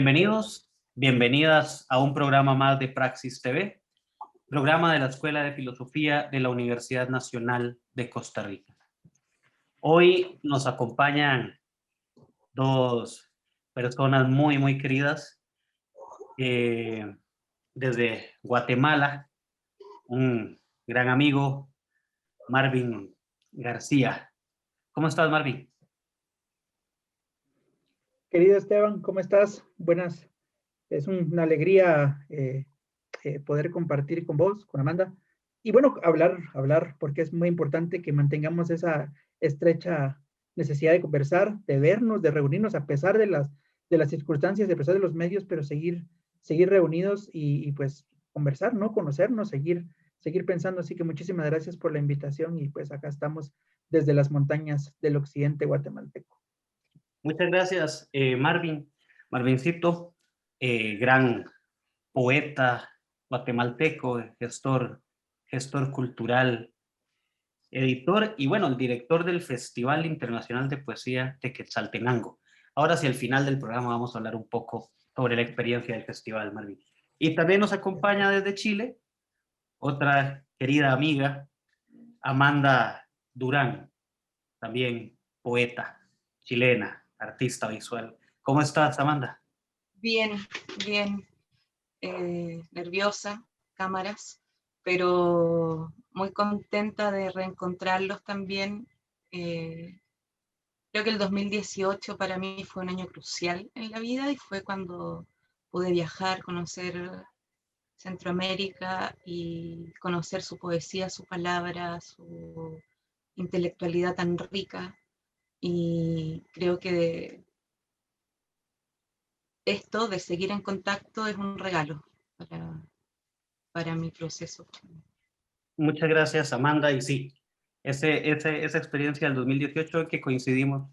Bienvenidos, bienvenidas a un programa más de Praxis TV, programa de la Escuela de Filosofía de la Universidad Nacional de Costa Rica. Hoy nos acompañan dos personas muy queridas desde Guatemala, un gran amigo, Marvin García. ¿Cómo estás, Marvin? Querido Esteban, ¿cómo estás? Buenas. Es una alegría poder compartir con vos, con Amanda. Y bueno, hablar, porque es muy importante que mantengamos esa estrecha necesidad de conversar, de vernos, de reunirnos, a pesar de las circunstancias, a pesar de los medios, pero seguir reunidos y pues conversar, ¿no? Conocernos, seguir pensando. Así que muchísimas gracias por la invitación y pues acá estamos desde las montañas del occidente guatemalteco. Muchas gracias, Marvin. Marvincito, gran poeta guatemalteco, gestor cultural, editor y bueno, el director del Festival Internacional de Poesía de Quetzaltenango. Ahora sí, al final del programa vamos a hablar un poco sobre la experiencia del festival, Marvin. Y también nos acompaña desde Chile otra querida amiga, Amanda Durán, también poeta chilena, artista visual. ¿Cómo estás, Amanda? Bien, bien. Nerviosa, cámaras, pero muy contenta de reencontrarlos también. Creo que el 2018 para mí fue un año crucial en la vida y fue cuando pude viajar, conocer Centroamérica y conocer su poesía, su palabra, su intelectualidad tan rica. Y creo que esto de seguir en contacto es un regalo para mi proceso. Muchas gracias, Amanda. Y sí, esa experiencia del 2018 que coincidimos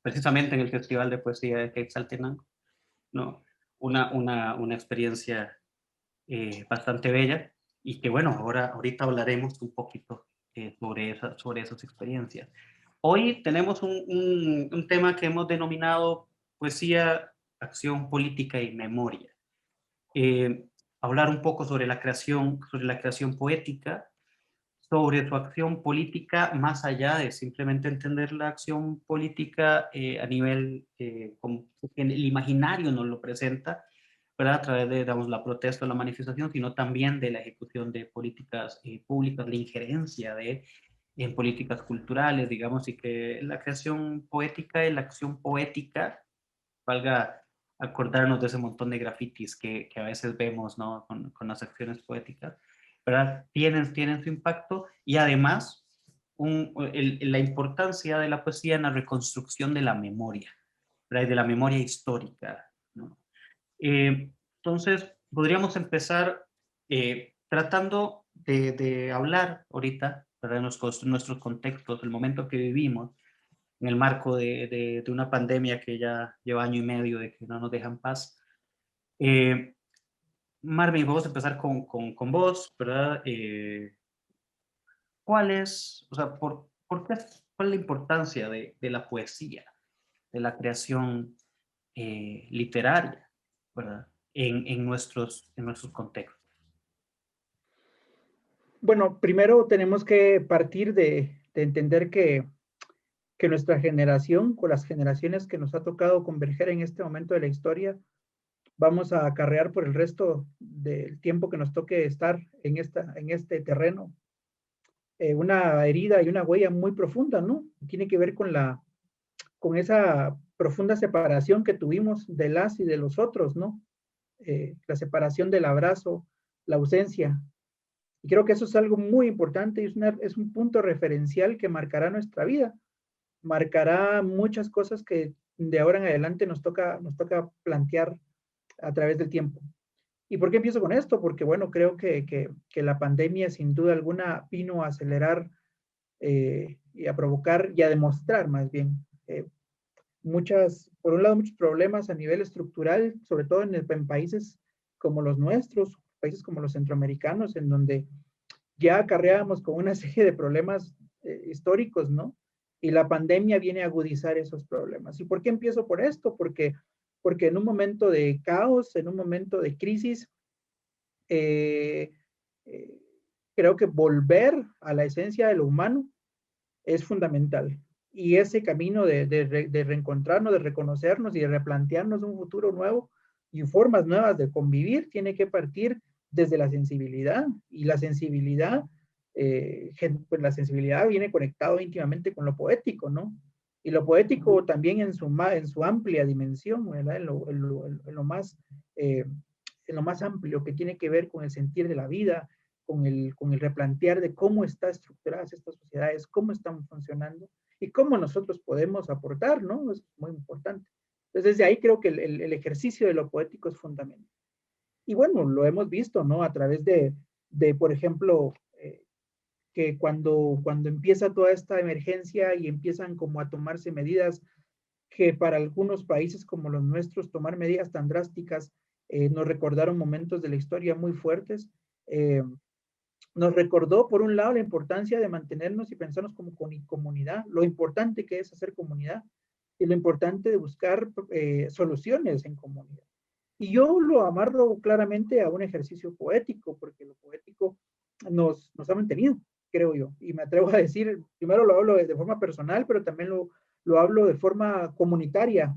precisamente en el Festival de Poesía de Quetzaltenango, ¿no? Una experiencia bastante bella y que bueno, ahorita hablaremos un poquito sobre esas experiencias. Hoy tenemos un tema que hemos denominado poesía, acción política y memoria. Hablar un poco sobre la creación poética, sobre su acción política, más allá de simplemente entender la acción política a nivel, como que el imaginario nos lo presenta, ¿verdad? A través de, digamos, la protesta o la manifestación, sino también de la ejecución de políticas públicas, la injerencia en políticas culturales, digamos, y que la creación poética y la acción poética, valga acordarnos de ese montón de grafitis que a veces vemos, ¿no? Con las acciones poéticas, ¿verdad? Tienen su impacto y además la importancia de la poesía en la reconstrucción de la memoria, ¿verdad? Y de la memoria histórica, ¿no? Entonces, podríamos empezar tratando de hablar ahorita, ¿verdad? En nuestros contextos, el momento que vivimos, en el marco de una pandemia que ya lleva año y medio de que no nos dejan paz. Marvin, vamos a empezar con vos, ¿verdad? O sea, ¿cuál es la importancia de la poesía, de la creación literaria, ¿verdad? En nuestros contextos? Bueno, primero tenemos que partir de entender que nuestra generación, con las generaciones que nos ha tocado converger en este momento de la historia, vamos a acarrear por el resto del tiempo que nos toque estar en este terreno una herida y una huella muy profunda, ¿no? Tiene que ver con esa profunda separación que tuvimos de las y de los otros, ¿no? La separación del abrazo, la ausencia. Y creo que eso es algo muy importante y es un punto referencial que marcará nuestra vida, marcará muchas cosas que de ahora en adelante nos toca plantear a través del tiempo. ¿Y por qué empiezo con esto? Porque, bueno, creo que la pandemia sin duda alguna vino a acelerar y a provocar y a demostrar más bien por un lado, muchos problemas a nivel estructural, sobre todo en países como los nuestros, países como los centroamericanos, en donde ya acarreábamos con una serie de problemas históricos, ¿no? Y la pandemia viene a agudizar esos problemas. ¿Y por qué empiezo por esto? Porque porque en un momento de caos, en un momento de crisis, creo que volver a la esencia de lo humano es fundamental. Y ese camino de reencontrarnos, de reconocernos y de replantearnos un futuro nuevo y formas nuevas de convivir tiene que partir desde la sensibilidad. Y la sensibilidad, pues la sensibilidad viene conectado íntimamente con lo poético, ¿no? Y lo poético también en su amplia dimensión, ¿verdad? Eh, en lo más amplio que tiene que ver con el sentir de la vida, con el replantear de cómo están estructuradas estas sociedades, cómo están funcionando y cómo nosotros podemos aportar, ¿no? Es muy importante. Entonces, desde ahí creo que el ejercicio de lo poético es fundamental. Y bueno, lo hemos visto, ¿no? A través por ejemplo, que cuando empieza toda esta emergencia y empiezan como a tomarse medidas que para algunos países como los nuestros, tomar medidas tan drásticas nos recordaron momentos de la historia muy fuertes. Nos recordó, por un lado, la importancia de mantenernos y pensarnos como comunidad, lo importante que es hacer comunidad y lo importante de buscar soluciones en comunidad. Y yo lo amarro claramente a un ejercicio poético, porque lo poético nos ha mantenido, creo yo. Y me atrevo a decir, primero lo hablo de forma personal, pero también lo hablo de forma comunitaria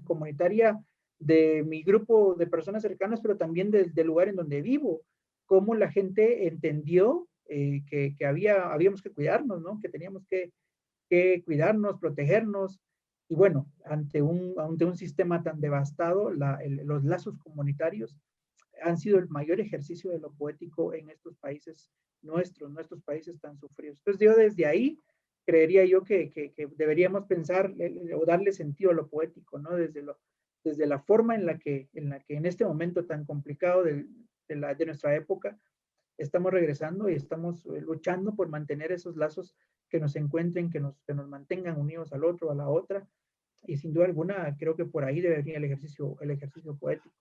de mi grupo de personas cercanas, pero también del lugar en donde vivo, cómo la gente entendió que habíamos que cuidarnos, ¿no? Que teníamos que cuidarnos, protegernos. Y bueno, ante un sistema tan devastado, los lazos comunitarios han sido el mayor ejercicio de lo poético en estos países nuestros países tan sufridos. Entonces yo desde ahí creería yo que deberíamos pensar o darle sentido a lo poético, ¿no? Desde la forma en la que en este momento tan complicado de nuestra época, estamos regresando y estamos luchando por mantener esos lazos que nos encuentren, que nos mantengan unidos al otro, a la otra, y sin duda alguna creo que por ahí debería el ejercicio poético.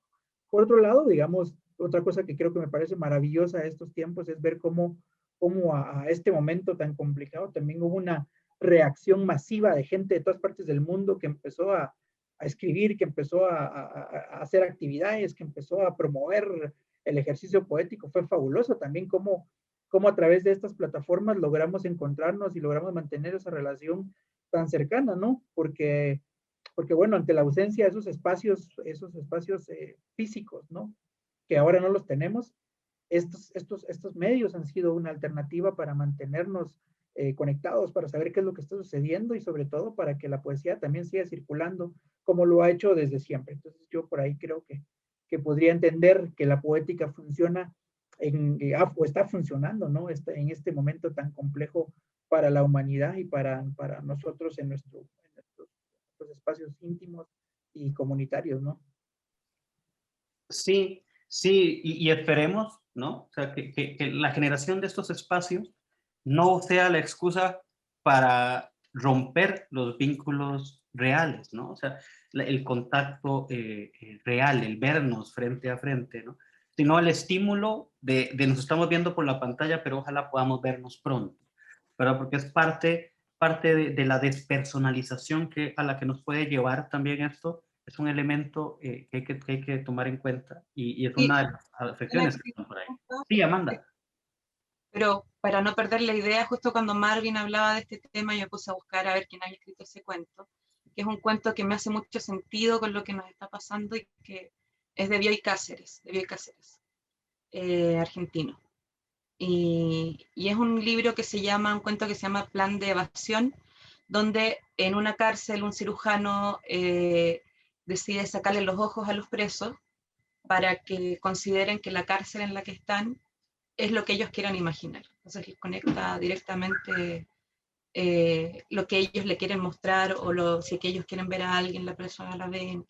Por otro lado, digamos, otra cosa que creo que me parece maravillosa de estos tiempos es ver cómo a este momento tan complicado también hubo una reacción masiva de gente de todas partes del mundo que empezó a escribir, que empezó a hacer actividades, que empezó a promover el ejercicio poético. Fue fabuloso también cómo a través de estas plataformas logramos encontrarnos y logramos mantener esa relación tan cercana, ¿no? Porque bueno, ante la ausencia de esos espacios físicos, ¿no? Que ahora no los tenemos, estos medios han sido una alternativa para mantenernos conectados, para saber qué es lo que está sucediendo y sobre todo para que la poesía también siga circulando como lo ha hecho desde siempre. Entonces yo por ahí creo que podría entender que la poética funciona o está funcionando, ¿no? En este momento tan complejo para la humanidad y para nosotros en nuestros espacios íntimos y comunitarios, ¿no? Sí, sí, y esperemos, ¿no? O sea, que la generación de estos espacios no sea la excusa para romper los vínculos reales, ¿no? O sea, el contacto real, el vernos frente a frente, ¿no? Sino el estímulo de nos estamos viendo por la pantalla, pero ojalá podamos vernos pronto, ¿verdad? Porque es parte de la despersonalización a la que nos puede llevar también esto. Es un elemento que hay que tomar en cuenta y es Sí, una de las afecciones que están por ahí. Sí, Amanda. pero para no perder la idea, justo cuando Marvin hablaba de este tema, yo puse a buscar a ver quién había escrito ese cuento, que es un cuento que me hace mucho sentido con lo que nos está pasando y que es de Bioy Cáceres, argentino. Y es un libro que un cuento que se llama Plan de Evasión, donde en una cárcel un cirujano decide sacarle los ojos a los presos para que consideren que la cárcel en la que están es lo que ellos quieran imaginar. Entonces les conecta directamente lo que ellos le quieren mostrar o si que ellos quieren ver a alguien, la persona la ven.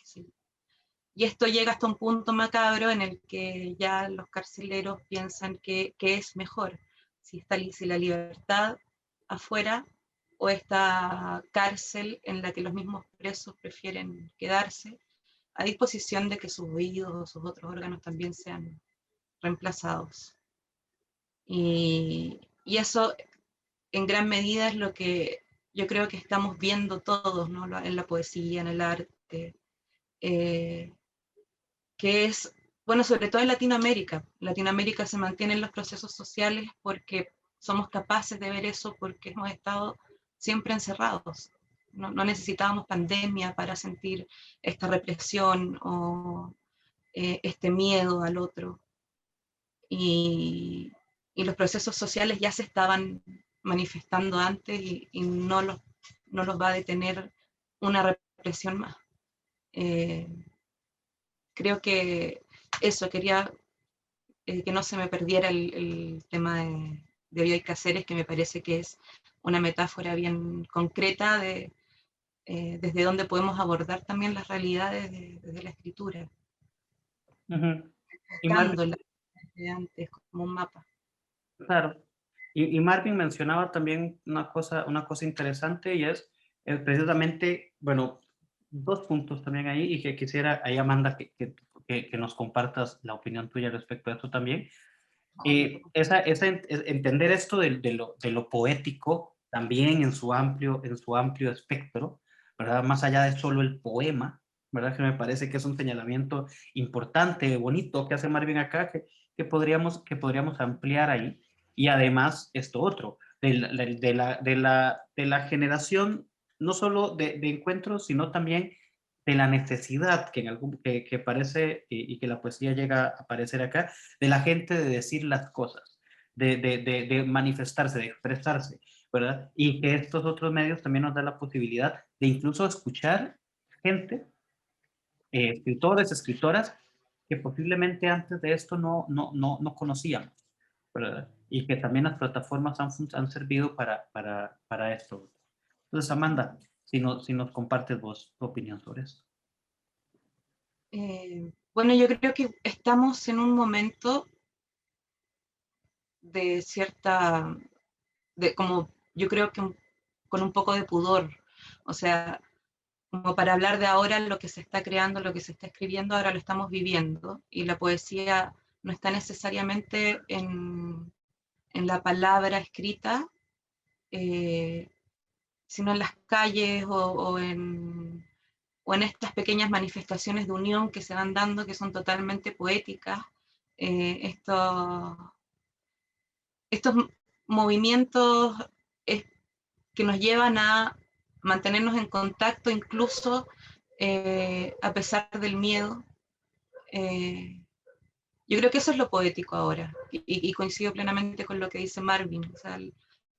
Y esto llega hasta un punto macabro en el que ya los carceleros piensan que es mejor, si la libertad afuera o esta cárcel en la que los mismos presos prefieren quedarse, a disposición de que sus oídos o sus otros órganos también sean reemplazados. Y eso en gran medida es lo que yo creo que estamos viendo todos, ¿no? En la poesía, en el arte, que es, bueno, sobre todo en Latinoamérica. Latinoamérica se mantiene en los procesos sociales porque somos capaces de ver eso, porque hemos estado siempre encerrados. No necesitábamos pandemia para sentir esta represión o este miedo al otro. Y los procesos sociales ya se estaban manifestando antes y no los va a detener una represión más. Creo que eso, quería que no se me perdiera el tema de Bioy Cáceres, que me parece que es una metáfora bien concreta de desde donde podemos abordar también las realidades desde la escritura, Y Marvin, buscándolas desde antes como un mapa. claro. Y Marvin mencionaba también una cosa interesante y es precisamente, bueno, dos puntos también ahí y que quisiera ahí, Amanda, que nos compartas la opinión tuya respecto a esto también. Entender esto de lo poético también en su amplio espectro, ¿verdad? Más allá de solo el poema, ¿verdad? Que me parece que es un señalamiento importante, bonito que hace Marvin acá, que podríamos ampliar ahí. Y además, esto otro, de la generación, no solo de encuentros, sino también de la necesidad que parece y que la poesía llega a aparecer acá, de la gente de decir las cosas, de manifestarse, de expresarse, ¿verdad? Y que estos otros medios también nos dan la posibilidad de incluso escuchar gente, escritores, escritoras, que posiblemente antes de esto no conocíamos, ¿verdad? Y que también las plataformas han servido para esto. Entonces, Amanda, si nos compartes vos tu opinión sobre esto. Bueno, yo creo que estamos en un momento de cierta, como yo creo que con un poco de pudor, o sea, como para hablar de ahora lo que se está creando, lo que se está escribiendo, ahora lo estamos viviendo, y la poesía no está necesariamente en la palabra escrita, sino en las calles o en estas pequeñas manifestaciones de unión que se van dando, que son totalmente poéticas, estos movimientos que nos llevan a mantenernos en contacto incluso a pesar del miedo. Yo creo que eso es lo poético ahora, y coincido plenamente con lo que dice Marvin. O sea,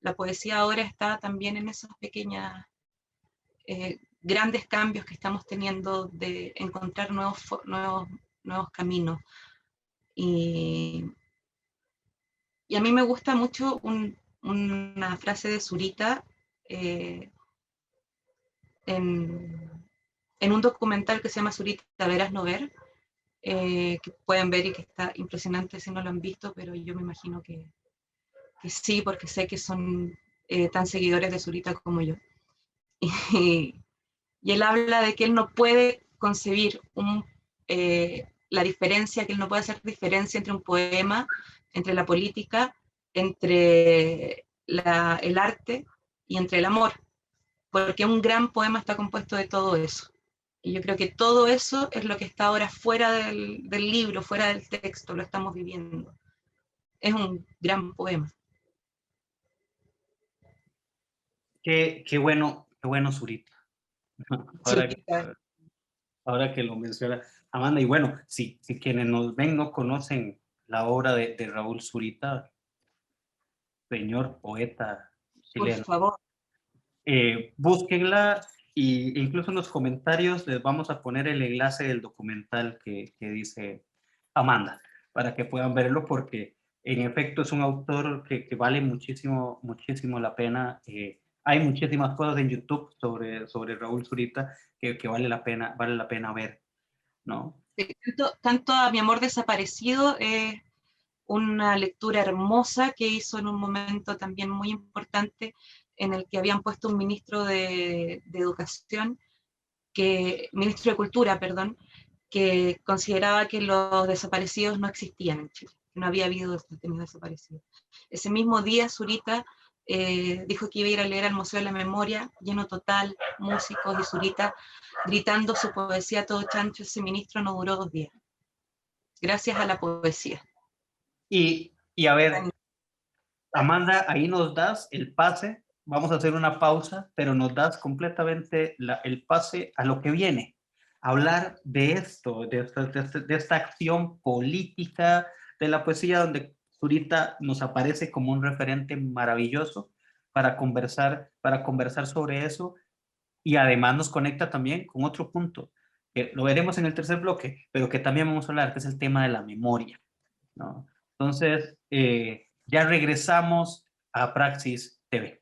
la poesía ahora está también en esas pequeñas, grandes cambios que estamos teniendo de encontrar nuevos caminos. Y a mí me gusta mucho una frase de Zurita en un documental que se llama Zurita Verás no ver, que pueden ver y que está impresionante si no lo han visto, pero yo me imagino que sí, porque sé que son tan seguidores de Zurita como yo. Y él habla de que él no puede concebir la diferencia, que él no puede hacer diferencia entre un poema, entre la política, entre el arte y entre el amor, porque un gran poema está compuesto de todo eso. Y yo creo que todo eso es lo que está ahora fuera del libro, fuera del texto, lo estamos viviendo. Es un gran poema. Qué bueno, Zurita. Ahora, Zurita. ahora que lo menciona Amanda, y bueno, si quienes nos ven no conocen la obra de Raúl Zurita, señor poeta Por chileno, favor. búsquenla y incluso en los comentarios les vamos a poner el enlace del documental que dice Amanda, para que puedan verlo porque en efecto es un autor que vale muchísimo la pena. Hay muchísimas cosas en YouTube sobre Raúl Zurita que vale la pena ver, ¿no? Tanto a Mi amor desaparecido es una lectura hermosa que hizo en un momento también muy importante en el que habían puesto un ministro de Educación, ministro de Cultura, perdón, que consideraba que los desaparecidos no existían en Chile, que no había habido desaparecidos. Ese mismo día Zurita dijo que iba a ir a leer al Museo de la Memoria, lleno total, músicos, y Zurita gritando su poesía todo chancho. Ese ministro no duró 2 días. gracias a la poesía. Y a ver, Amanda, ahí nos das el pase, vamos a hacer una pausa, pero nos das completamente el pase a lo que viene. Hablar de esto, de esta acción política de la poesía, donde Zurita nos aparece como un referente maravilloso para conversar sobre eso, y además nos conecta también con otro punto, que lo veremos en el tercer bloque, pero que también vamos a hablar, que es el tema de la memoria, ¿no? Entonces, ya regresamos a Praxis TV.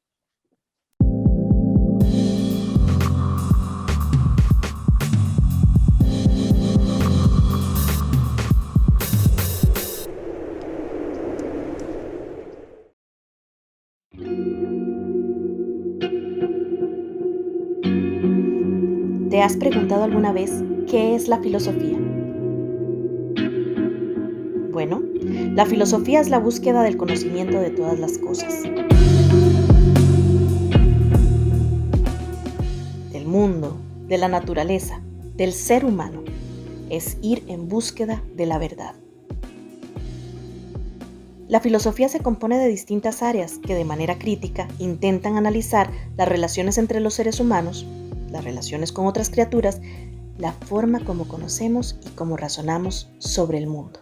¿Te has preguntado alguna vez qué es la filosofía? Bueno, la filosofía es la búsqueda del conocimiento de todas las cosas. Del mundo, de la naturaleza, del ser humano. Es ir en búsqueda de la verdad. La filosofía se compone de distintas áreas que de manera crítica intentan analizar las relaciones entre los seres humanos, las relaciones con otras criaturas, la forma como conocemos y cómo razonamos sobre el mundo.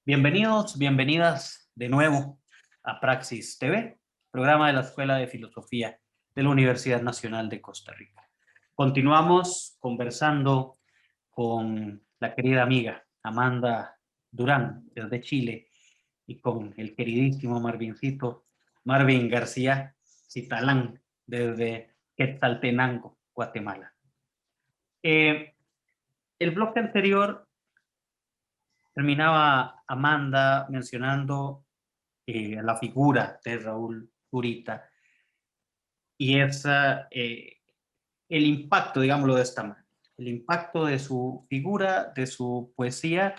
Bienvenidos, bienvenidas de nuevo a Praxis TV, programa de la Escuela de Filosofía de la Universidad Nacional de Costa Rica. Continuamos conversando con la querida amiga Amanda Durán, desde Chile, y con el queridísimo Marvin García Citalán, desde Quetzaltenango, Guatemala. El bloque anterior terminaba Amanda mencionando la figura de Raúl Zurita y el impacto, digámoslo de esta manera, el impacto de su figura, de su poesía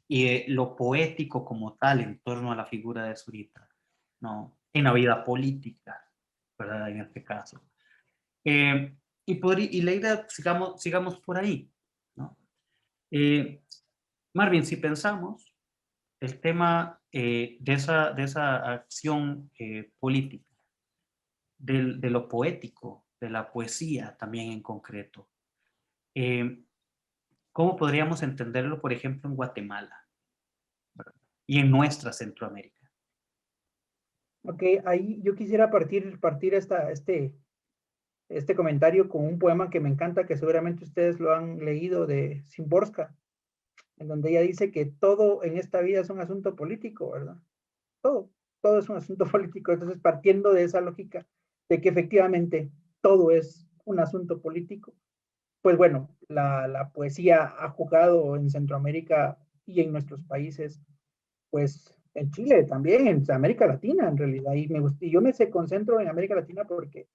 y de lo poético como tal en torno a la figura de Zurita, ¿no? En la vida política, ¿verdad? En este caso. Y la idea, sigamos por ahí, ¿no? Marvin, si pensamos el tema de esa acción política, de lo poético, de la poesía también en concreto, ¿cómo podríamos entenderlo, por ejemplo, en Guatemala, ¿verdad? Y en nuestra Centroamérica? Ok, ahí yo quisiera partir este comentario con un poema que me encanta, que seguramente ustedes lo han leído, de Szymborska, en donde ella dice que todo en esta vida es un asunto político, ¿verdad? Todo es un asunto político. Entonces, partiendo de esa lógica de que efectivamente todo es un asunto político, pues bueno, la poesía ha jugado en Centroamérica y en nuestros países, pues en Chile también, en América Latina en realidad, y yo me concentro en América Latina porque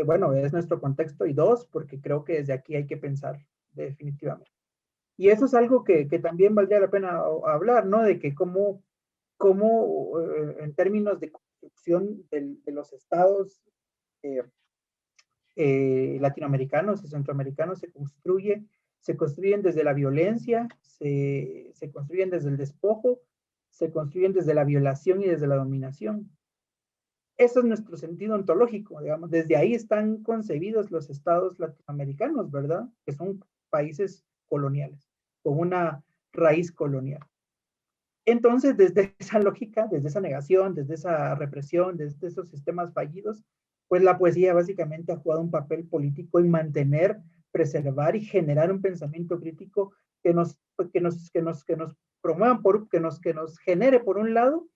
bueno, es nuestro contexto, y dos, porque creo que desde aquí hay que pensar definitivamente. Y eso es algo que también valdría la pena hablar, ¿no? De que cómo en términos de construcción de los estados eh, latinoamericanos y centroamericanos se construyen desde la violencia, se construyen desde el despojo, se construyen desde la violación y desde la dominación. Eso es nuestro sentido ontológico, digamos. Desde ahí están concebidos los estados latinoamericanos, ¿verdad? Que son países coloniales, con una raíz colonial. Entonces, desde esa lógica, desde esa negación, desde esa represión, desde esos sistemas fallidos, pues la poesía básicamente ha jugado un papel político en mantener, preservar y generar un pensamiento crítico que nos promuevan, que nos genere, por un lado,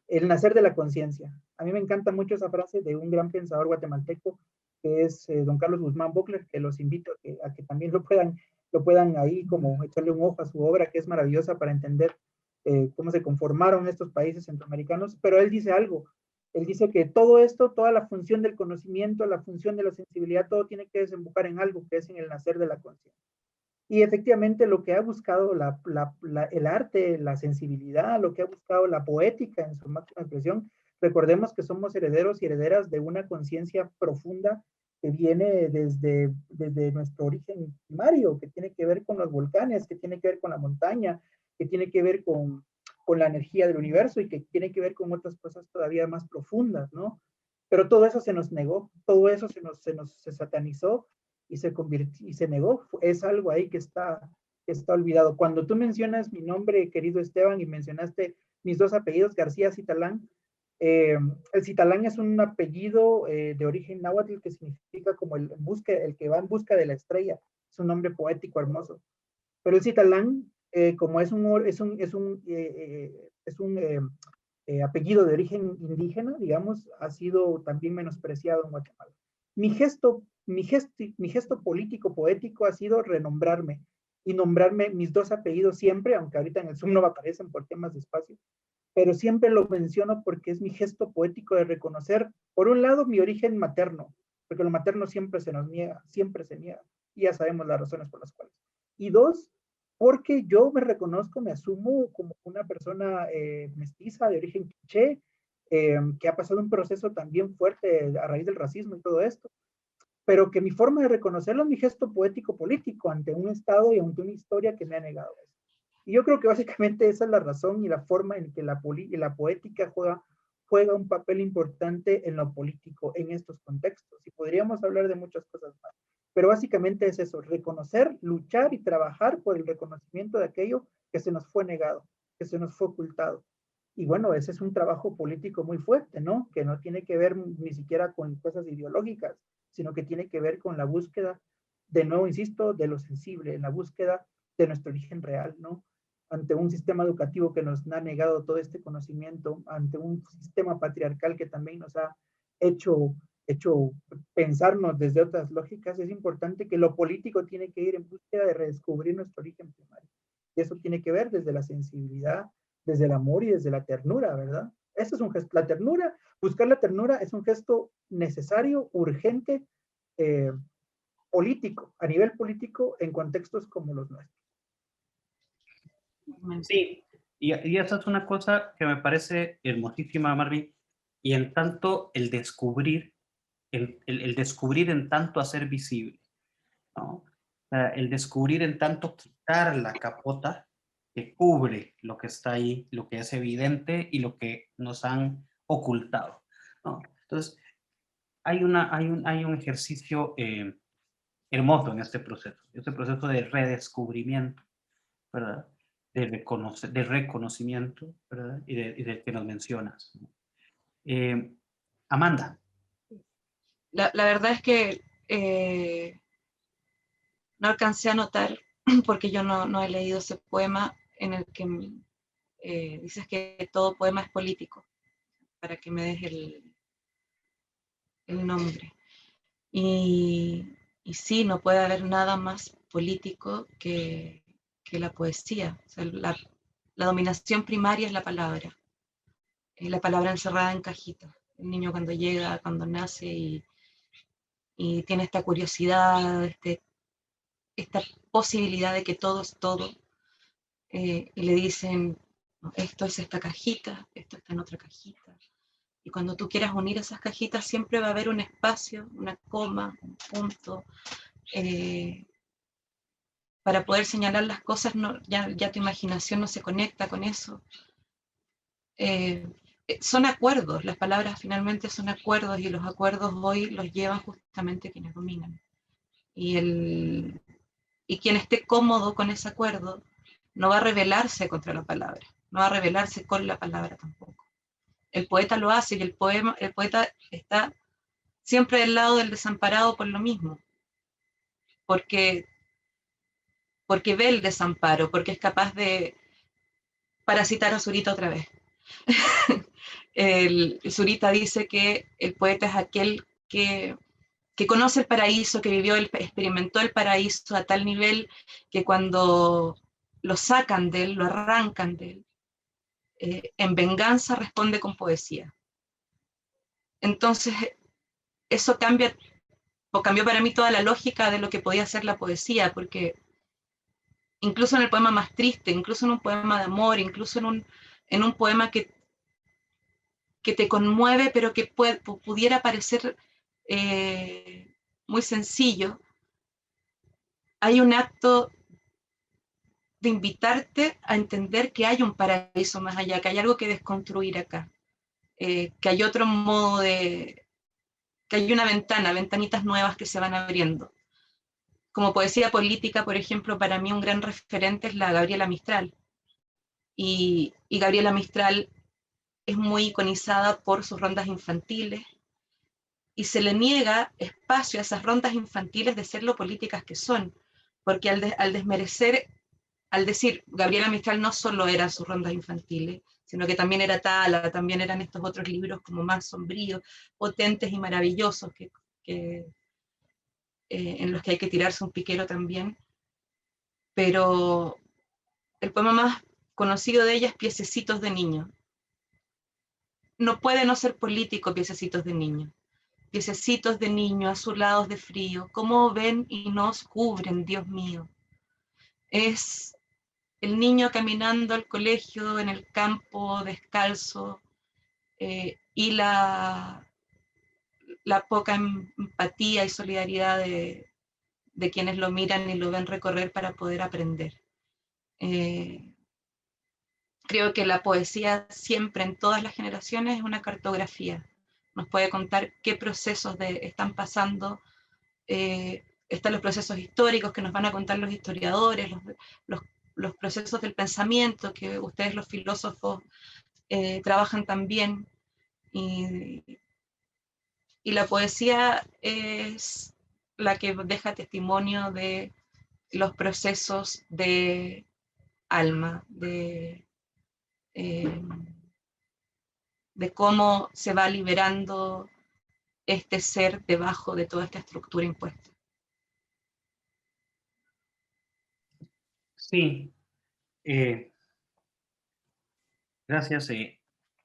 el nacer de la conciencia. A mí me encanta mucho esa frase de un gran pensador guatemalteco, que es don Carlos Guzmán Bockler, que los invito a que también lo puedan ahí como echarle un ojo a su obra, que es maravillosa para entender cómo se conformaron estos países centroamericanos. Pero él dice algo Él dice que todo esto, toda la función del conocimiento, la función de la sensibilidad, todo tiene que desembocar en algo que es en el nacer de la conciencia. Y efectivamente lo que ha buscado el arte, la sensibilidad, lo que ha buscado la poética en su máxima expresión, recordemos que somos herederos y herederas de una conciencia profunda que viene desde nuestro origen primario, que tiene que ver con los volcanes, que tiene que ver con la montaña, que tiene que ver con la energía del universo y que tiene que ver con otras cosas todavía más profundas, ¿no? Pero todo eso se nos negó, todo eso se satanizó y se convirtió y se negó. Es algo ahí que está olvidado. Cuando tú mencionas mi nombre, querido Esteban, y mencionaste mis dos apellidos, García Citalán, el Citalán es un apellido de origen náhuatl que significa como el que va en busca de la estrella. Es un nombre poético hermoso. Pero el Citalán, como es un apellido de origen indígena, digamos, ha sido también menospreciado en Guatemala. Mi gesto político, poético ha sido renombrarme y nombrarme mis dos apellidos siempre, aunque ahorita en el Zoom no aparecen por temas de espacio, pero siempre lo menciono porque es mi gesto poético de reconocer, por un lado, mi origen materno, porque lo materno siempre se nos niega, siempre se niega, y ya sabemos las razones por las cuales. Y dos, porque yo me reconozco, me asumo como una persona mestiza de origen quiché, que ha pasado un proceso también fuerte a raíz del racismo y todo esto, pero que mi forma de reconocerlo es mi gesto poético político ante un Estado y ante una historia que me ha negado eso. Y yo creo que básicamente esa es la razón y la forma en que la poética juega un papel importante en lo político, en estos contextos. Y podríamos hablar de muchas cosas más. Pero básicamente es eso, reconocer, luchar y trabajar por el reconocimiento de aquello que se nos fue negado, que se nos fue ocultado. Y bueno, ese es un trabajo político muy fuerte, ¿no? Que no tiene que ver ni siquiera con cosas ideológicas, sino que tiene que ver con la búsqueda, de nuevo, insisto, de lo sensible, en la búsqueda de nuestro origen real, ¿no? Ante un sistema educativo que nos ha negado todo este conocimiento, ante un sistema patriarcal que también nos ha hecho pensarnos desde otras lógicas, es importante que lo político tiene que ir en búsqueda de redescubrir nuestro origen primario. Y eso tiene que ver desde la sensibilidad, desde el amor y desde la ternura, ¿verdad? Eso es un gesto, la ternura, buscar la ternura es un gesto necesario, urgente, político, a nivel político, en contextos como los nuestros. Sí, y esa es una cosa que me parece hermosísima, Marvin, y en tanto el descubrir en tanto hacer visible, ¿no? El descubrir en tanto quitar la capota que cubre lo que está ahí, lo que es evidente y lo que nos han ocultado, ¿no? Entonces, hay un ejercicio hermoso en este proceso de redescubrimiento, ¿verdad? De reconocimiento, ¿verdad? Y del que nos mencionas, ¿no? Amanda. La verdad es que no alcancé a notar, porque yo no he leído ese poema en el que dices que todo poema es político, para que me des el nombre. Y sí, no puede haber nada más político que la poesía. O sea, la dominación primaria es la palabra encerrada en cajitas. El niño cuando llega, cuando nace y tiene esta curiosidad, esta posibilidad de que todo es todo, y le dicen, esto es esta cajita, esto está en otra cajita. Y cuando tú quieras unir esas cajitas, siempre va a haber un espacio, una coma, un punto, para poder señalar las cosas. Ya tu imaginación no se conecta con eso. Son acuerdos, las palabras finalmente son acuerdos, y los acuerdos hoy los llevan justamente quienes dominan. Y quien esté cómodo con ese acuerdo no va a rebelarse contra la palabra, no va a rebelarse con la palabra tampoco. El poeta lo hace, y el poeta está siempre del lado del desamparado por lo mismo, porque ve el desamparo, porque es capaz de, para citar a Zurita otra vez, Zurita dice que el poeta es aquel que conoce el paraíso, que experimentó el paraíso a tal nivel que cuando lo sacan de él, lo arrancan de él, en venganza responde con poesía. Entonces, eso cambia, o cambió para mí toda la lógica de lo que podía ser la poesía, porque incluso en el poema más triste, incluso en un poema de amor, incluso en un poema que te conmueve, pero que pudiera parecer muy sencillo, hay un acto de invitarte a entender que hay un paraíso más allá, que hay algo que desconstruir acá, que hay otro modo que hay una ventana, ventanitas nuevas que se van abriendo. Como poesía política, por ejemplo, para mí un gran referente es la Gabriela Mistral. Y Gabriela Mistral es muy iconizada por sus rondas infantiles, y se le niega espacio a esas rondas infantiles de ser lo políticas que son, porque al desmerecer, al decir Gabriela Mistral no solo eran sus rondas infantiles, sino que también era Tala, también eran estos otros libros como más sombríos, potentes y maravillosos, en los que hay que tirarse un piquero también, pero el poema más conocido de ella es Piececitos de niño. No puede no ser político Piececitos de niño. Piececitos de niño, azulados de frío, cómo ven y nos cubren, Dios mío. Es el niño caminando al colegio en el campo, descalzo, y la poca empatía y solidaridad de quienes lo miran y lo ven recorrer para poder aprender. Creo que la poesía siempre, en todas las generaciones, es una cartografía. Nos puede contar qué procesos están pasando. Están los procesos históricos que nos van a contar los historiadores, los, los procesos del pensamiento que ustedes los filósofos trabajan también. Y, y la poesía es la que deja testimonio de los procesos de alma, eh, de cómo se va liberando este ser debajo de toda esta estructura impuesta. Sí, gracias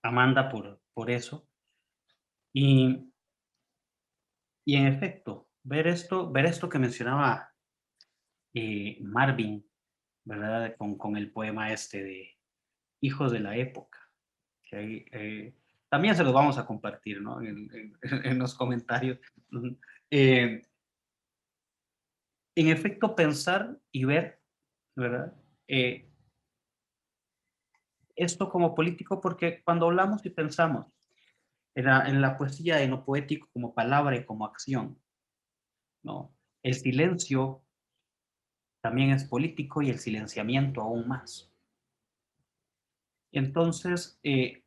Amanda por eso. Y en efecto, ver esto que mencionaba Marvin, ¿verdad? Con el poema este de Hijos de la Época, que ahí, también se los vamos a compartir, ¿no? En los comentarios. Eh, en efecto, pensar y ver, ¿verdad? Esto como político, porque cuando hablamos y pensamos en la poesía, en lo poético como palabra y como acción, ¿no? El silencio también es político y el silenciamiento aún más. Entonces,